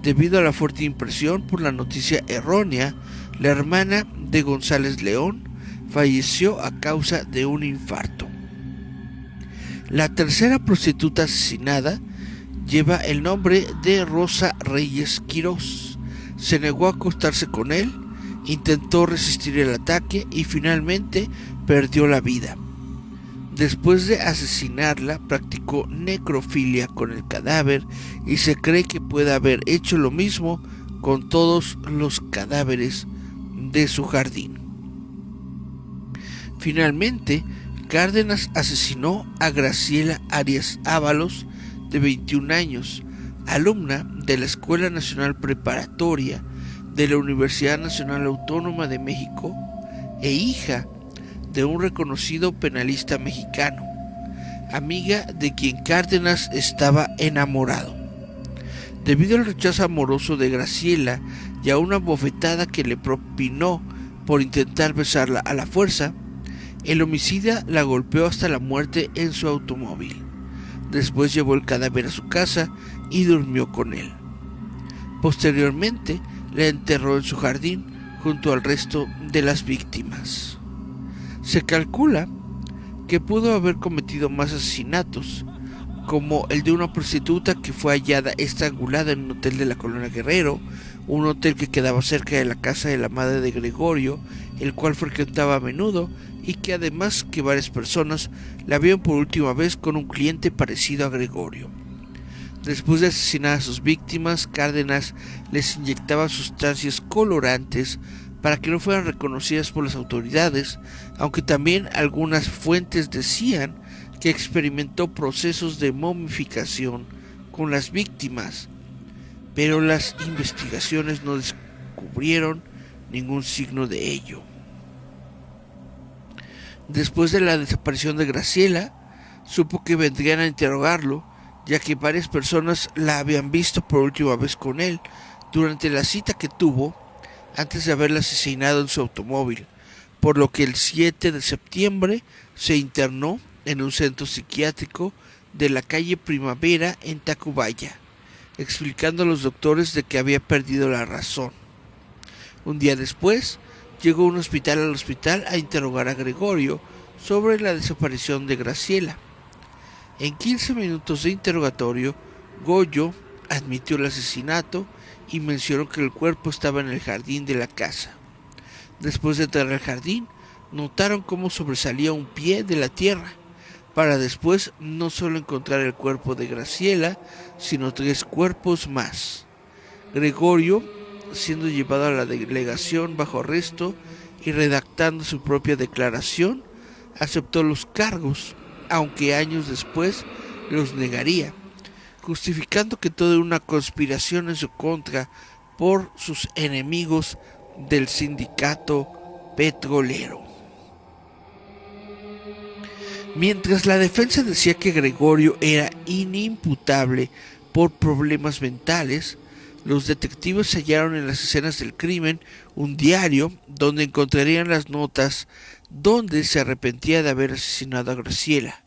Debido a la fuerte impresión por la noticia errónea, la hermana de González León falleció a causa de un infarto. La tercera prostituta asesinada lleva el nombre de Rosa Reyes Quirós. Se negó a acostarse con él, intentó resistir el ataque y finalmente perdió la vida. Después de asesinarla, practicó necrofilia con el cadáver y se cree que puede haber hecho lo mismo con todos los cadáveres de su jardín. Finalmente, Cárdenas asesinó a Graciela Arias Ábalos, de 21 años, alumna de la Escuela Nacional Preparatoria de la Universidad Nacional Autónoma de México e hija de un reconocido penalista mexicano, amiga de quien Cárdenas estaba enamorado. Debido al rechazo amoroso de Graciela y a una bofetada que le propinó por intentar besarla a la fuerza, el homicida la golpeó hasta la muerte en su automóvil. Después llevó el cadáver a su casa y durmió con él. Posteriormente, la enterró en su jardín junto al resto de las víctimas. Se calcula que pudo haber cometido más asesinatos, como el de una prostituta que fue hallada estrangulada en un hotel de la Colonia Guerrero, un hotel que quedaba cerca de la casa de la madre de Gregorio, el cual frecuentaba a menudo, y que además que varias personas la vieron por última vez con un cliente parecido a Gregorio. Después de asesinar a sus víctimas, Cárdenas les inyectaba sustancias colorantes para que no fueran reconocidas por las autoridades, aunque también algunas fuentes decían que experimentó procesos de momificación con las víctimas, pero las investigaciones no descubrieron ningún signo de ello. Después de la desaparición de Graciela, supo que vendrían a interrogarlo, ya que varias personas la habían visto por última vez con él durante la cita que tuvo antes de haberla asesinado en su automóvil, por lo que el 7 de septiembre se internó en un centro psiquiátrico de la calle Primavera en Tacubaya, explicando a los doctores de que había perdido la razón. Un día después, llegó un hospital al hospital a interrogar a Gregorio sobre la desaparición de Graciela. En 15 minutos de interrogatorio, Goyo admitió el asesinato y mencionó que el cuerpo estaba en el jardín de la casa. Después de entrar al jardín, notaron cómo sobresalía un pie de la tierra, para después no solo encontrar el cuerpo de Graciela, sino 3 cuerpos más. Gregorio, siendo llevado a la delegación bajo arresto y redactando su propia declaración, aceptó los cargos, aunque años después los negaría, justificando que todo era una conspiración en su contra por sus enemigos del sindicato petrolero. Mientras la defensa decía que Gregorio era inimputable por problemas mentales, los detectives hallaron en las escenas del crimen un diario donde encontrarían las notas donde se arrepentía de haber asesinado a Graciela,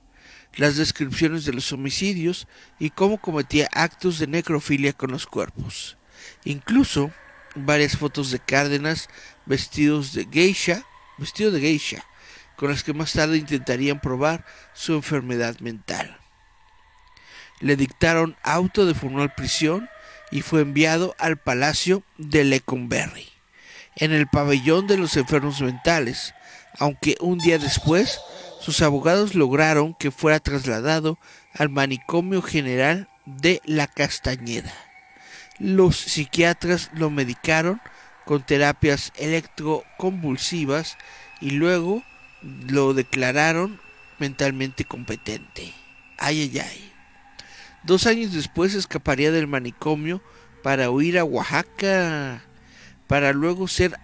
las descripciones de los homicidios y cómo cometía actos de necrofilia con los cuerpos. Incluso varias fotos de Cárdenas vestido de geisha, con las que más tarde intentarían probar su enfermedad mental. Le dictaron auto de formal prisión y fue enviado al Palacio de Lecumberri, en el pabellón de los enfermos mentales, aunque un día después sus abogados lograron que fuera trasladado al manicomio general de La Castañeda. Los psiquiatras lo medicaron con terapias electroconvulsivas y luego lo declararon mentalmente competente. Ay, ay, ay. 2 años después escaparía del manicomio para huir a Oaxaca, para luego ser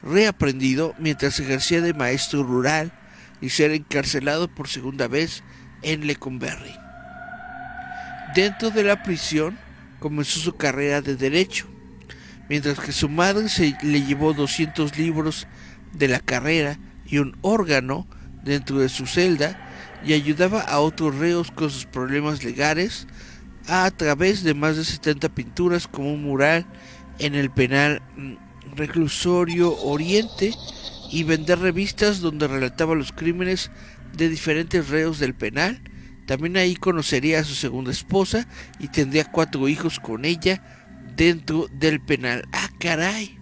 reaprendido mientras ejercía de maestro rural y ser encarcelado por segunda vez en Lecumberri. Dentro de la prisión comenzó su carrera de derecho, mientras que su madre le llevó 200 libros de la carrera y un órgano dentro de su celda y ayudaba a otros reos con sus problemas legales a través de más de 70 pinturas como un mural en el penal Reclusorio Oriente y vender revistas donde relataba los crímenes de diferentes reos del penal. También ahí conocería a su segunda esposa y tendría 4 hijos con ella dentro del penal. ¡Ah, caray!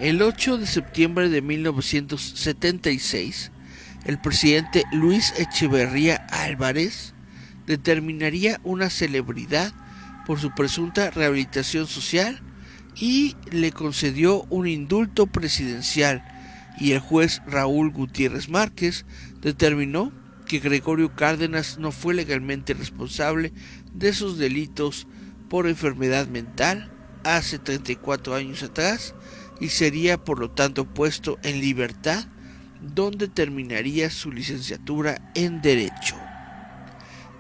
El 8 de septiembre de 1976, el presidente Luis Echeverría Álvarez determinaría una celebridad por su presunta rehabilitación social y le concedió un indulto presidencial, y el juez Raúl Gutiérrez Márquez determinó que Gregorio Cárdenas no fue legalmente responsable de sus delitos por enfermedad mental hace 34 años atrás y sería por lo tanto puesto en libertad, donde terminaría su licenciatura en Derecho.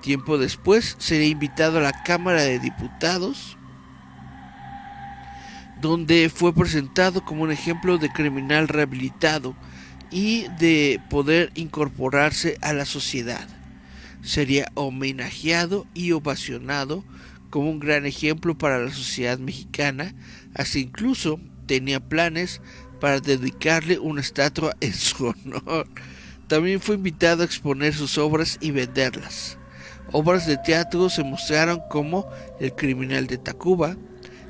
Tiempo después sería invitado a la Cámara de Diputados, donde fue presentado como un ejemplo de criminal rehabilitado y de poder incorporarse a la sociedad. Sería homenajeado y ovacionado como un gran ejemplo para la sociedad mexicana, hasta incluso tenía planes para dedicarle una estatua en su honor. También fue invitado a exponer sus obras y venderlas. Obras de teatro se mostraron como El criminal de Tacuba,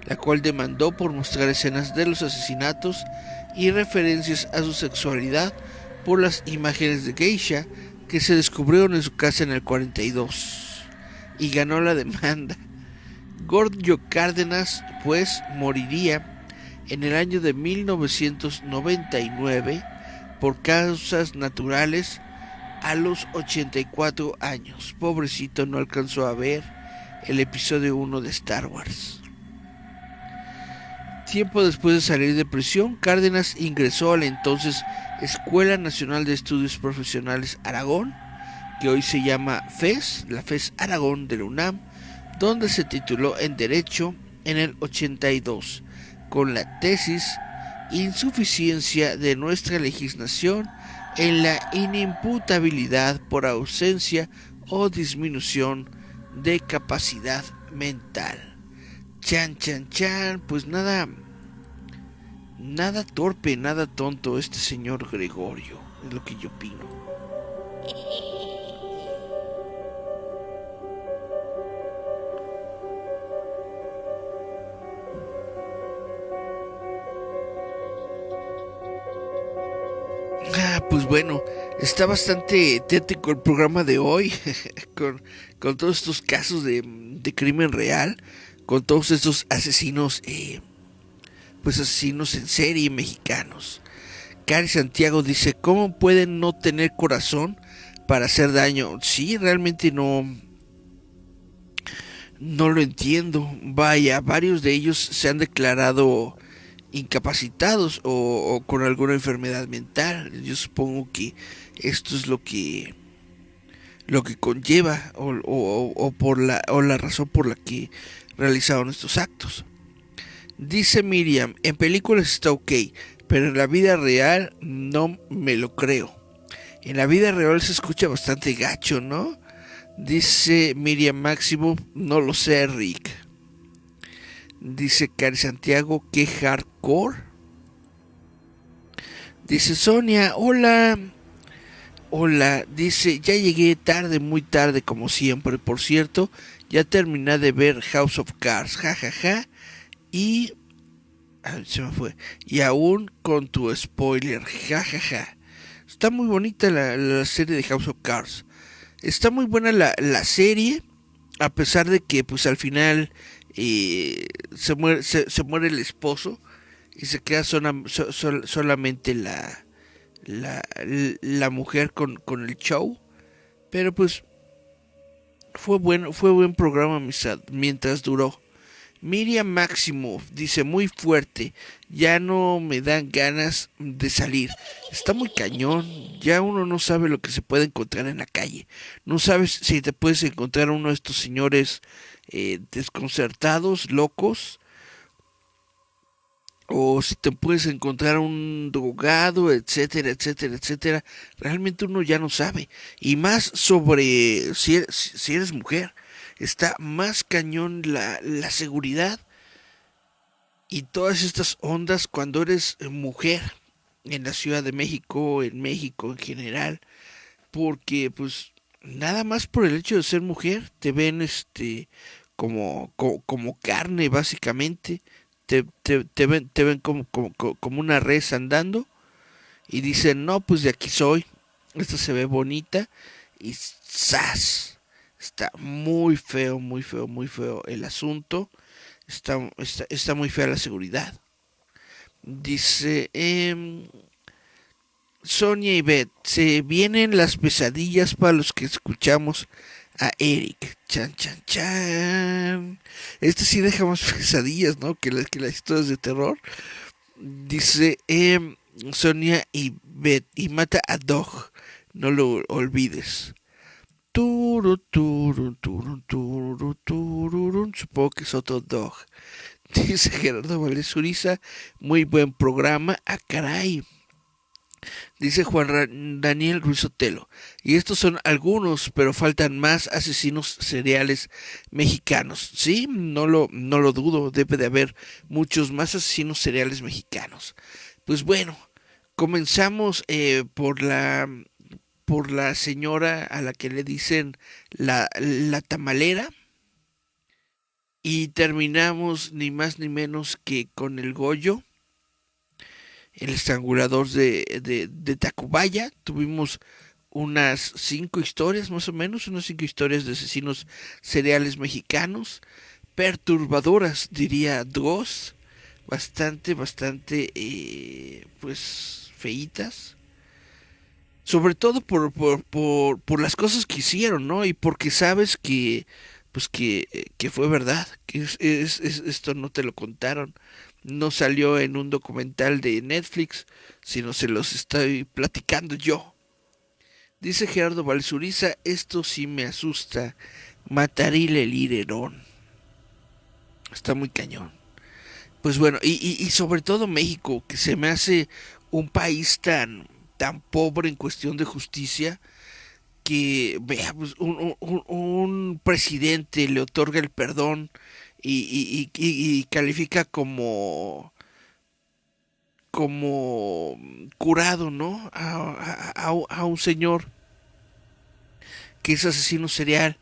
la cual demandó por mostrar escenas de los asesinatos y referencias a su sexualidad por las imágenes de geisha que se descubrieron en su casa en el 42, y ganó la demanda. Gregorio Cárdenas pues moriría en el año de 1999 por causas naturales a los 84 años. Pobrecito, no alcanzó a ver el episodio 1 de Star Wars. Tiempo después de salir de prisión, Cárdenas ingresó a la entonces Escuela Nacional de Estudios Profesionales Aragón, que hoy se llama FES, la FES Aragón de la UNAM, donde se tituló en Derecho en el 82, con la tesis Insuficiencia de nuestra legislación en la inimputabilidad por ausencia o disminución de capacidad mental. Chan, chan, chan, pues nada torpe, nada tonto este señor Gregorio, es lo que yo opino. Pues bueno, está bastante tétrico el programa de hoy con todos estos casos de crimen real, con todos estos asesinos, pues asesinos en serie mexicanos. Cari Santiago dice, ¿cómo pueden no tener corazón para hacer daño? Sí, realmente no lo entiendo. Vaya, varios de ellos se han declarado incapacitados o con alguna enfermedad mental. Yo supongo que esto es lo que conlleva o la razón por la que realizaron estos actos. Dice Miriam, en películas está ok, pero en la vida real no me lo creo. En la vida real se escucha bastante gacho, ¿no? Dice Miriam Máximo, no lo sé, Rick. Dice Cari Santiago, qué hardcore. Dice Sonia, hola. Hola, dice, ya llegué tarde, muy tarde como siempre. Por cierto, ya terminé de ver House of Cards, jajaja. Y se me fue. Y aún con tu spoiler, jajaja. Está muy bonita la serie de House of Cards. Está muy buena la serie, a pesar de que pues al final se muere el esposo y se queda solamente la mujer con el show. Pero pues fue buen programa mientras duró. Miriam Maximoff dice muy fuerte, ya no me dan ganas de salir. Está muy cañón, ya uno no sabe lo que se puede encontrar en la calle. No sabes si te puedes encontrar uno de estos señores desconcertados, locos, o si te puedes encontrar un drogado, etcétera, etcétera, etcétera. Realmente uno ya no sabe. Y más sobre si eres mujer. Está más cañón la seguridad y todas estas ondas cuando eres mujer en la Ciudad de México, en México en general, porque pues nada más por el hecho de ser mujer te ven como carne básicamente, te ven como una res andando y dicen, no, pues de aquí soy, esta se ve bonita y ¡zas! Está muy feo, muy feo, muy feo el asunto. Está muy fea la seguridad. Dice Sonia y Beth, se vienen las pesadillas para los que escuchamos a Eric. Chan, chan, chan. Este sí deja más pesadillas, ¿no? Que las historias de terror. Dice Sonia y Beth, y mata a Dog. No lo olvides. Supongo que es otro Dog. Dice Gerardo Valdés Uriza, muy buen programa. Ah, caray. Dice Daniel Ruiz Otelo. Y estos son algunos, pero faltan más asesinos seriales mexicanos. Sí, no lo dudo. Debe de haber muchos más asesinos seriales mexicanos. Pues bueno, comenzamos por la señora a la que le dicen la tamalera. Y terminamos ni más ni menos que con el Goyo, el estrangulador de Tacubaya. Tuvimos unas 5 historias más o menos, unas 5 historias de asesinos seriales mexicanos, perturbadoras diría Dross, bastante, pues feitas. Sobre todo por las cosas que hicieron, ¿no? Y porque sabes pues que fue verdad, que esto no te lo contaron, no salió en un documental de Netflix, sino se los estoy platicando yo. Dice Gerardo Valsuriza, esto sí me asusta, Mataril el Irerón. Está muy cañón. Pues bueno, y sobre todo México, que se me hace un país tan pobre en cuestión de justicia, que vea, pues, un presidente le otorga el perdón y califica como curado, ¿no? A un señor que es asesino serial,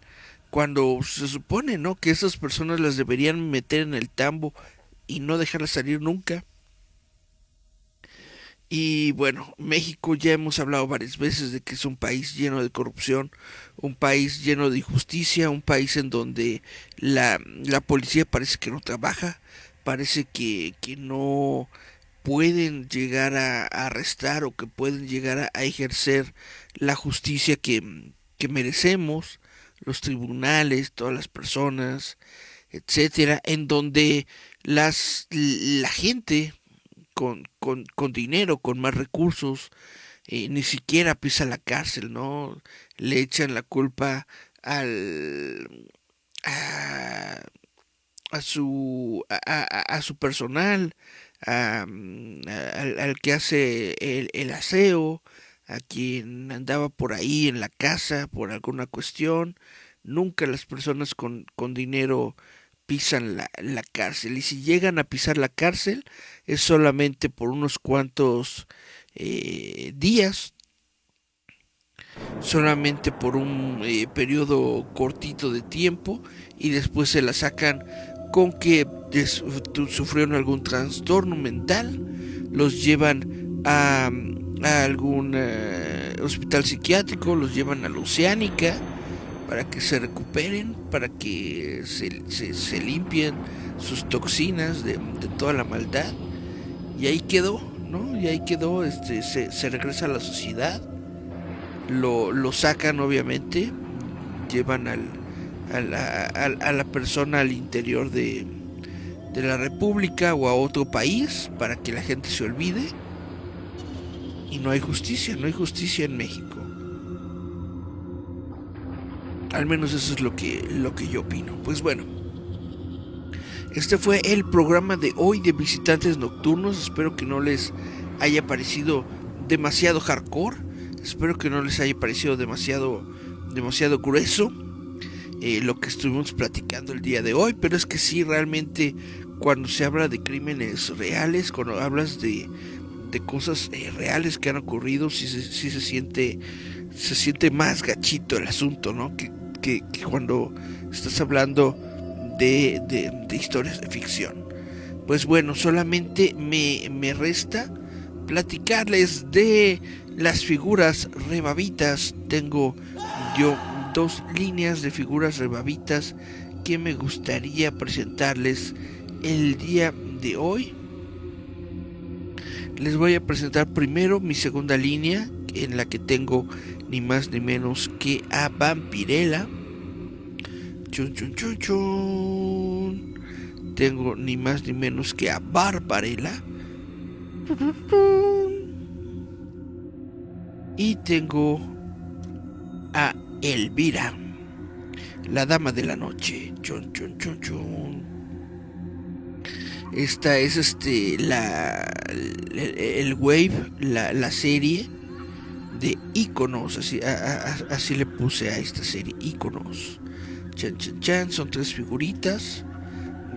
cuando se supone, ¿no? Que esas personas las deberían meter en el tambo y no dejarlas salir nunca. Y bueno, México ya hemos hablado varias veces de que es un país lleno de corrupción, un país lleno de injusticia, un país en donde la policía parece que no trabaja, parece que no pueden llegar a arrestar o que pueden llegar a ejercer la justicia que merecemos, los tribunales, todas las personas, etcétera, en donde la gente con dinero, con más recursos, ni siquiera pisa la cárcel, ¿no? Le echan la culpa a, a su personal, al que hace el aseo, a quien andaba por ahí en la casa por alguna cuestión. Nunca las personas con dinero pisan la cárcel, y si llegan a pisar la cárcel es solamente por unos cuantos días, solamente por un periodo cortito de tiempo, y después se la sacan con que sufrieron algún trastorno mental, los llevan a algún hospital psiquiátrico, los llevan a la Oceánica para que se recuperen, para que se limpien sus toxinas de toda la maldad. Y ahí quedó, ¿no? Y ahí quedó, se regresa a la sociedad, lo sacan obviamente, llevan a la persona al interior de la república o a otro país para que la gente se olvide. Y no hay justicia en México. Al menos eso es lo que yo opino. Pues bueno, este fue el programa de hoy de Visitantes Nocturnos. Espero que no les haya parecido demasiado hardcore. Espero que no les haya parecido demasiado grueso lo que estuvimos platicando el día de hoy. Pero es que sí, realmente cuando se habla de crímenes reales, cuando hablas de cosas reales que han ocurrido, sí se siente más gachito el asunto, ¿no? Que cuando estás hablando de historias de ficción. Pues bueno, solamente me resta platicarles de las figuras rebabitas. Tengo yo 2 líneas de figuras rebabitas que me gustaría presentarles el día de hoy. Les voy a presentar primero mi segunda línea, en la que tengo ni más ni menos que a Vampirella. Chun, chun, chun, chun. Tengo ni más ni menos que a Barbarella. Y tengo a Elvira, la dama de la noche. Chun, chun, chun, chun. Esta es el Wave, la serie de Iconos, así le puse a esta serie, Iconos. Chan, chan, chan. Son 3 figuritas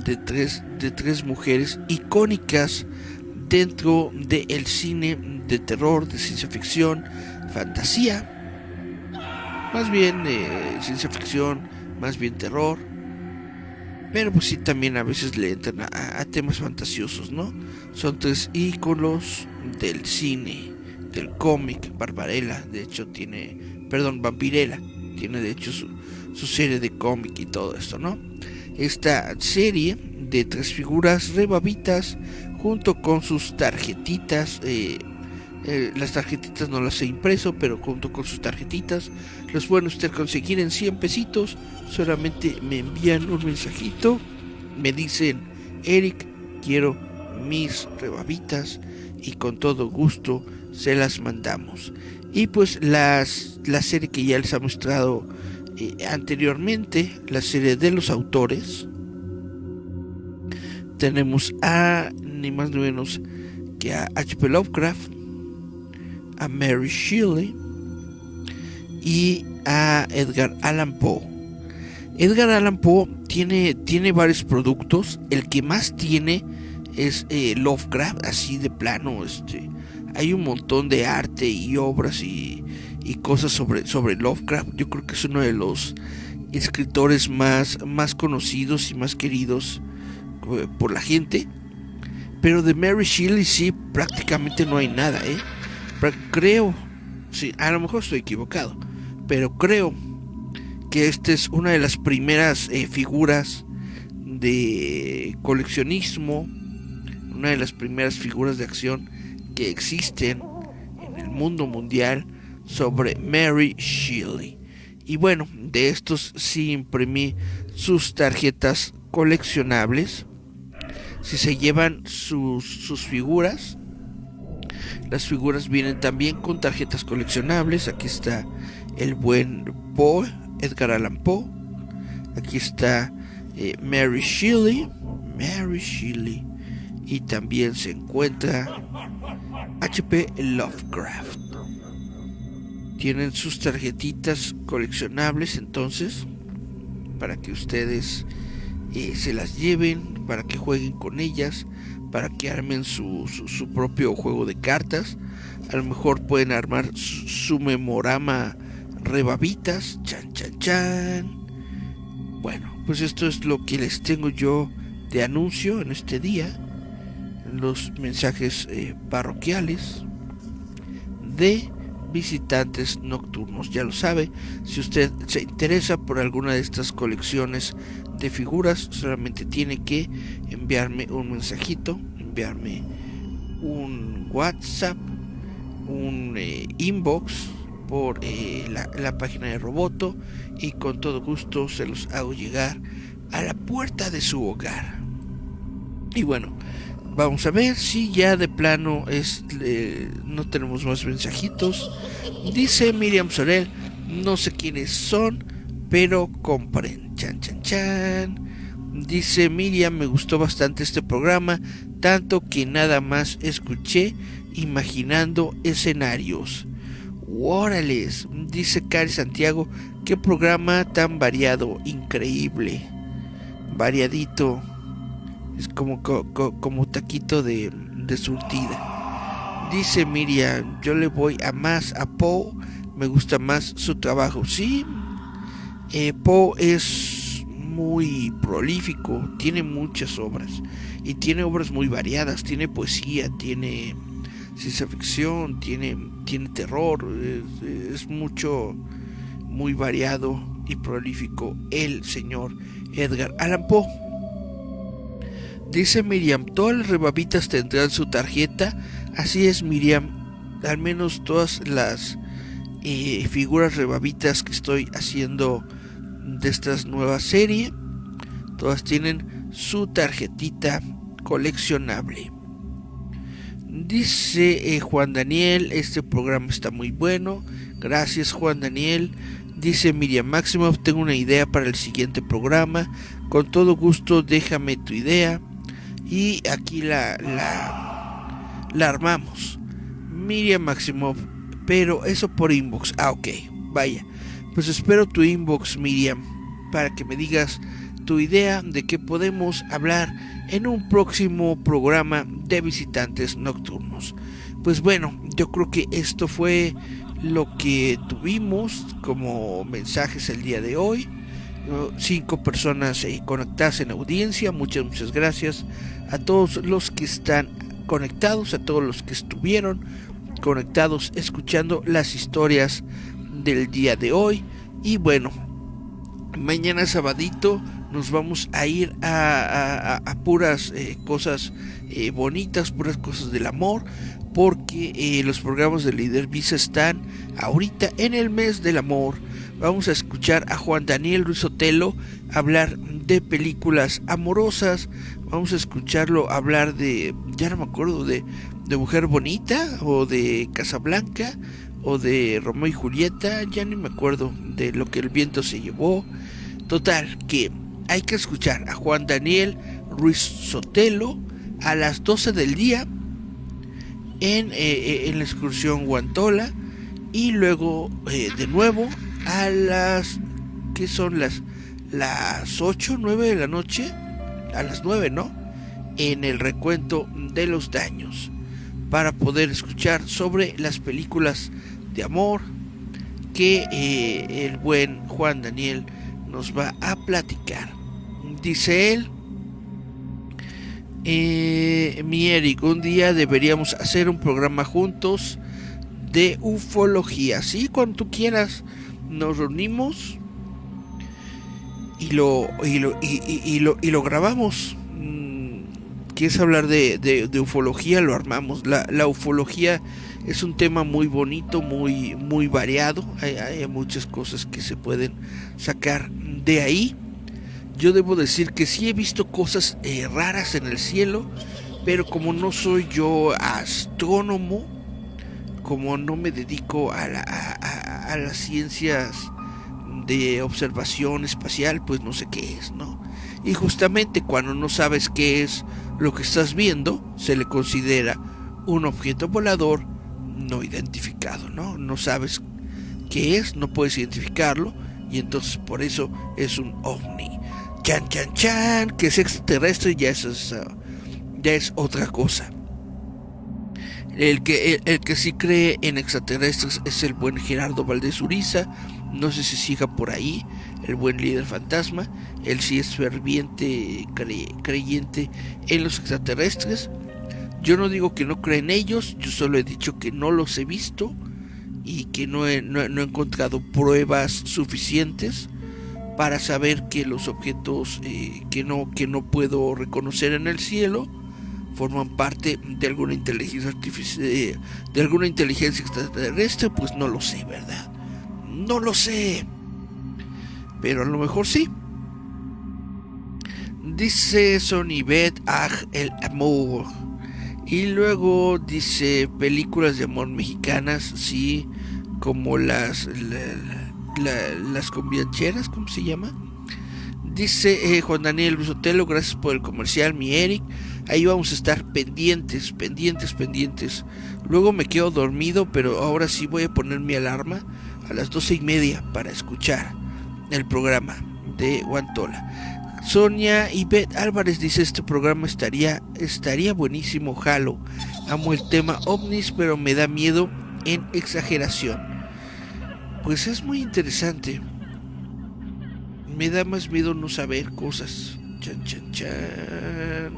de tres mujeres icónicas dentro del cine de terror, de ciencia ficción, fantasía, más bien ciencia ficción, más bien terror. Pero pues sí, también a veces le entran a temas fantasiosos, ¿no? Son 3 íconos del cine, del cómic. Barbarella, de hecho, Vampirella tiene de hecho su serie de cómic y todo esto, ¿no? Esta serie de 3 figuras rebabitas junto con sus tarjetitas. Las tarjetitas no las he impreso, pero junto con sus tarjetitas los pueden usted conseguir en 100 pesitos. Solamente me envían un mensajito, me dicen: Eric, quiero mis rebabitas, y con todo gusto se las mandamos. Y pues la serie que ya les ha mostrado anteriormente, la serie de los autores, tenemos a ni más ni menos que a H.P. Lovecraft, a Mary Shelley y a Edgar Allan Poe. Edgar Allan Poe tiene varios productos. El que más tiene es Lovecraft, así de plano. Hay un montón de arte y obras y cosas sobre Lovecraft. Yo creo que es uno de los escritores más conocidos y más queridos por la gente. Pero de Mary Shelley sí, prácticamente no hay nada, creo, sí, a lo mejor estoy equivocado, pero creo que esta es una de las primeras figuras de coleccionismo, una de las primeras figuras de acción que existen en el mundo mundial sobre Mary Shelley. Y bueno, de estos sí imprimí sus tarjetas coleccionables. Si se llevan sus figuras, las figuras vienen también con tarjetas coleccionables. Aquí está el buen Poe, Edgar Allan Poe. Aquí está Mary Shelley. Y también se encuentra H.P. Lovecraft. Tienen sus tarjetitas coleccionables entonces, para que ustedes se las lleven, para que jueguen con ellas, para que armen su propio juego de cartas. A lo mejor pueden armar su memorama rebabitas. Chan, chan, chan. Bueno, pues esto es lo que les tengo yo de anuncio en este día, en los mensajes parroquiales de Visitantes Nocturnos. Ya lo sabe, si usted se interesa por alguna de estas colecciones de figuras, solamente tiene que enviarme un mensajito, enviarme un WhatsApp, un inbox por la página de Roboto, y con todo gusto se los hago llegar a la puerta de su hogar. Y bueno, vamos a ver si ya de plano no tenemos más mensajitos. Dice Miriam Sorel, no sé quiénes son, pero compren. Chan, chan, chan. Dice Miriam, me gustó bastante este programa, tanto que nada más escuché imaginando escenarios. ¡Órales! Dice Cari Santiago, qué programa tan variado, increíble. Variadito. Es como taquito de surtida. Dice Miriam, yo le voy a Poe, me gusta más su trabajo. Sí, Poe es muy prolífico, tiene muchas obras, y tiene obras muy variadas, tiene poesía, tiene ciencia ficción, tiene terror, es muy variado y prolífico el señor Edgar Allan Poe. Dice Miriam, todas las rebabitas tendrán su tarjeta. Así es, Miriam, al menos todas las figuras rebabitas que estoy haciendo de esta nueva serie, todas tienen su tarjetita coleccionable. Dice Juan Daniel, este programa está muy bueno. Gracias, Juan Daniel. Dice Miriam Maximoff, tengo una idea para el siguiente programa. Con todo gusto, déjame tu idea y aquí la armamos. Miriam Maximoff, pero eso por inbox. Ok, vaya. Pues espero tu inbox, Miriam, para que me digas tu idea de que podemos hablar en un próximo programa de Visitantes Nocturnos. Pues bueno, yo creo que esto fue lo que tuvimos como mensajes el día de hoy. 5 personas conectadas en audiencia. Muchas gracias a todos los que están conectados, a todos los que estuvieron conectados escuchando las historias del día de hoy. Y bueno, mañana sabadito nos vamos a ir a puras cosas bonitas, puras cosas del amor, porque los programas de Líder Visa están ahorita en el mes del amor. Vamos a escuchar a Juan Daniel Ruiz Sotelo hablar de películas amorosas. Vamos a escucharlo hablar de, ya no me acuerdo, de Mujer Bonita, o de Casablanca, o de Romeo y Julieta, ya ni me acuerdo, de Lo que el viento se llevó. Total, que hay que escuchar a Juan Daniel Ruiz Sotelo a las 12 del día en la excursión Guantola, y luego de nuevo a las, ¿qué son? Las 8, 9 de la noche, a las 9, ¿no? En el recuento de los daños, para poder escuchar sobre las películas de amor que el buen Juan Daniel nos va a platicar. Dice él, mi Eric, un día deberíamos hacer un programa juntos de ufología. Sí, cuando tú quieras nos reunimos y lo grabamos. ¿Quieres hablar de ufología? Lo armamos. La ufología es un tema muy bonito, muy variado. Hay muchas cosas que se pueden sacar de ahí. Yo debo decir que sí he visto cosas raras en el cielo, pero como no soy yo astrónomo, como no me dedico a las ciencias de observación espacial, pues no sé qué es, ¿no? Y justamente cuando no sabes qué es lo que estás viendo, se le considera un objeto volador no identificado, ¿no? No sabes qué es, no puedes identificarlo, y entonces por eso es un ovni. Chan, chan, chan, que es extraterrestre, ya es otra cosa. El que sí cree en extraterrestres es el buen Gerardo Valdés Uriza. No sé si siga por ahí el buen líder fantasma. Él sí es ferviente creyente en los extraterrestres. Yo no digo que no cree en ellos, yo solo he dicho que no los he visto y que no he encontrado pruebas suficientes para saber que los objetos que no puedo reconocer en el cielo forman parte de alguna inteligencia artificial, de alguna inteligencia extraterrestre. Pues no lo sé, ¿verdad? No lo sé, pero a lo mejor sí. Dice Sony Bet, el amor. Y luego dice películas de amor mexicanas, sí, como las combiancheras, ¿cómo se llama? Dice Juan Daniel Busotelo, gracias por el comercial, mi Eric. Ahí vamos a estar pendientes. Luego me quedo dormido, pero ahora sí voy a poner mi alarma a las 12:30 para escuchar el programa de Guantola. Sonia Ivette Álvarez dice, este programa estaría buenísimo, jalo. Amo el tema ovnis, pero me da miedo en exageración. Pues es muy interesante. Me da más miedo no saber cosas. Chan, chan, chan.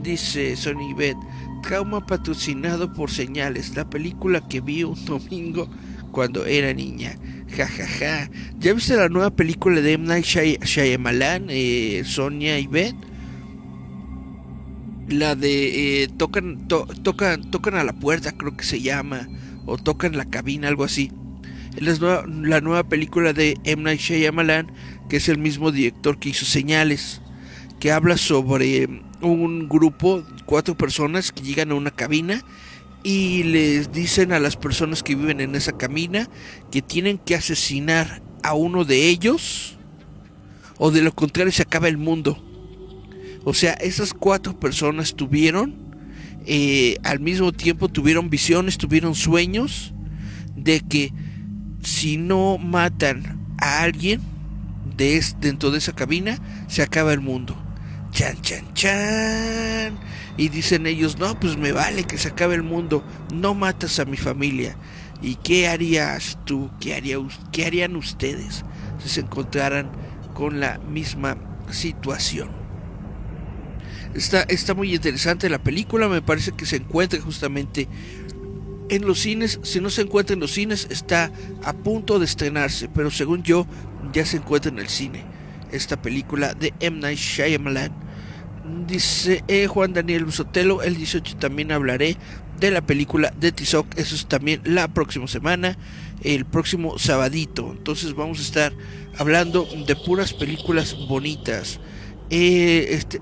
Dice Sony Bet, trauma patrocinado por Señales, la película que vi un domingo cuando era niña. Ja, ja, ja. ¿Ya viste la nueva película de M. Night Shyamalan, Sonia y Bet? La de tocan a la puerta, creo que se llama, o tocan la cabina, algo así. Es la nueva película de M. Night Shyamalan, que es el mismo director que hizo Señales, que habla sobre un grupo, 4 personas que llegan a una cabina y les dicen a las personas que viven en esa cabina que tienen que asesinar a uno de ellos, o de lo contrario se acaba el mundo. O sea, esas 4 personas al mismo tiempo tuvieron visiones, tuvieron sueños de que si no matan a alguien dentro de esa cabina, se acaba el mundo. Chan, chan, chan. Y dicen ellos, no, pues me vale que se acabe el mundo, no matas a mi familia. ¿Y qué harías tú? ¿Qué harían ustedes si se encontraran con la misma situación? Está muy interesante la película. Me parece que se encuentra justamente en los cines. Si no se encuentra en los cines, está a punto de estrenarse, pero según yo ya se encuentra en el cine esta película de M. Night Shyamalan. Dice Juan Daniel Busotelo, el 18 también hablaré de la película de Tizoc. Eso es también la próxima semana, el próximo sabadito. Entonces vamos a estar hablando de puras películas bonitas este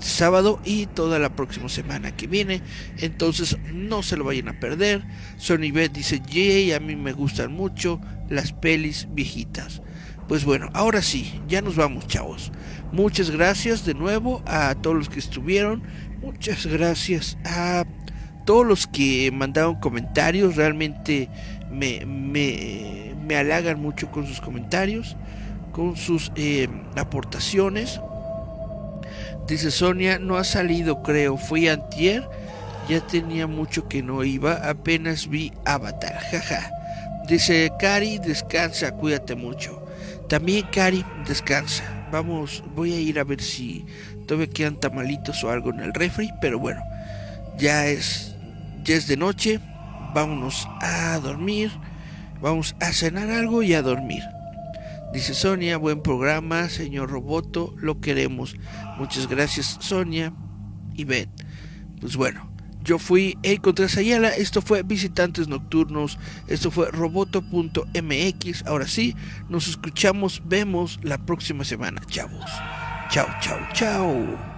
sábado y toda la próxima semana que viene. Entonces no se lo vayan a perder. Sony Bet dice, yay, a mí me gustan mucho las pelis viejitas. Pues bueno, ahora sí, ya nos vamos, chavos. Muchas gracias de nuevo a todos los que estuvieron. Muchas gracias a todos los que mandaron comentarios. Realmente me halagan mucho con sus comentarios, con sus aportaciones. Dice Sonia, no ha salido, creo, fui antier, ya tenía mucho que no iba, apenas vi Avatar, jaja. Dice Cari, descansa, cuídate mucho. También Cari, descansa. Voy a ir a ver si todavía quedan tamalitos o algo en el refri, pero bueno, ya es de noche, vámonos a dormir, vamos a cenar algo y a dormir. Dice Sonia, buen programa, señor Roboto, lo queremos. Muchas gracias, Sonia y Ben. Pues bueno, yo fui El Contreras Ayala, esto fue Visitantes Nocturnos, esto fue Roboto.mx. Ahora sí, nos escuchamos, vemos la próxima semana, chavos. Chao, chao, chao.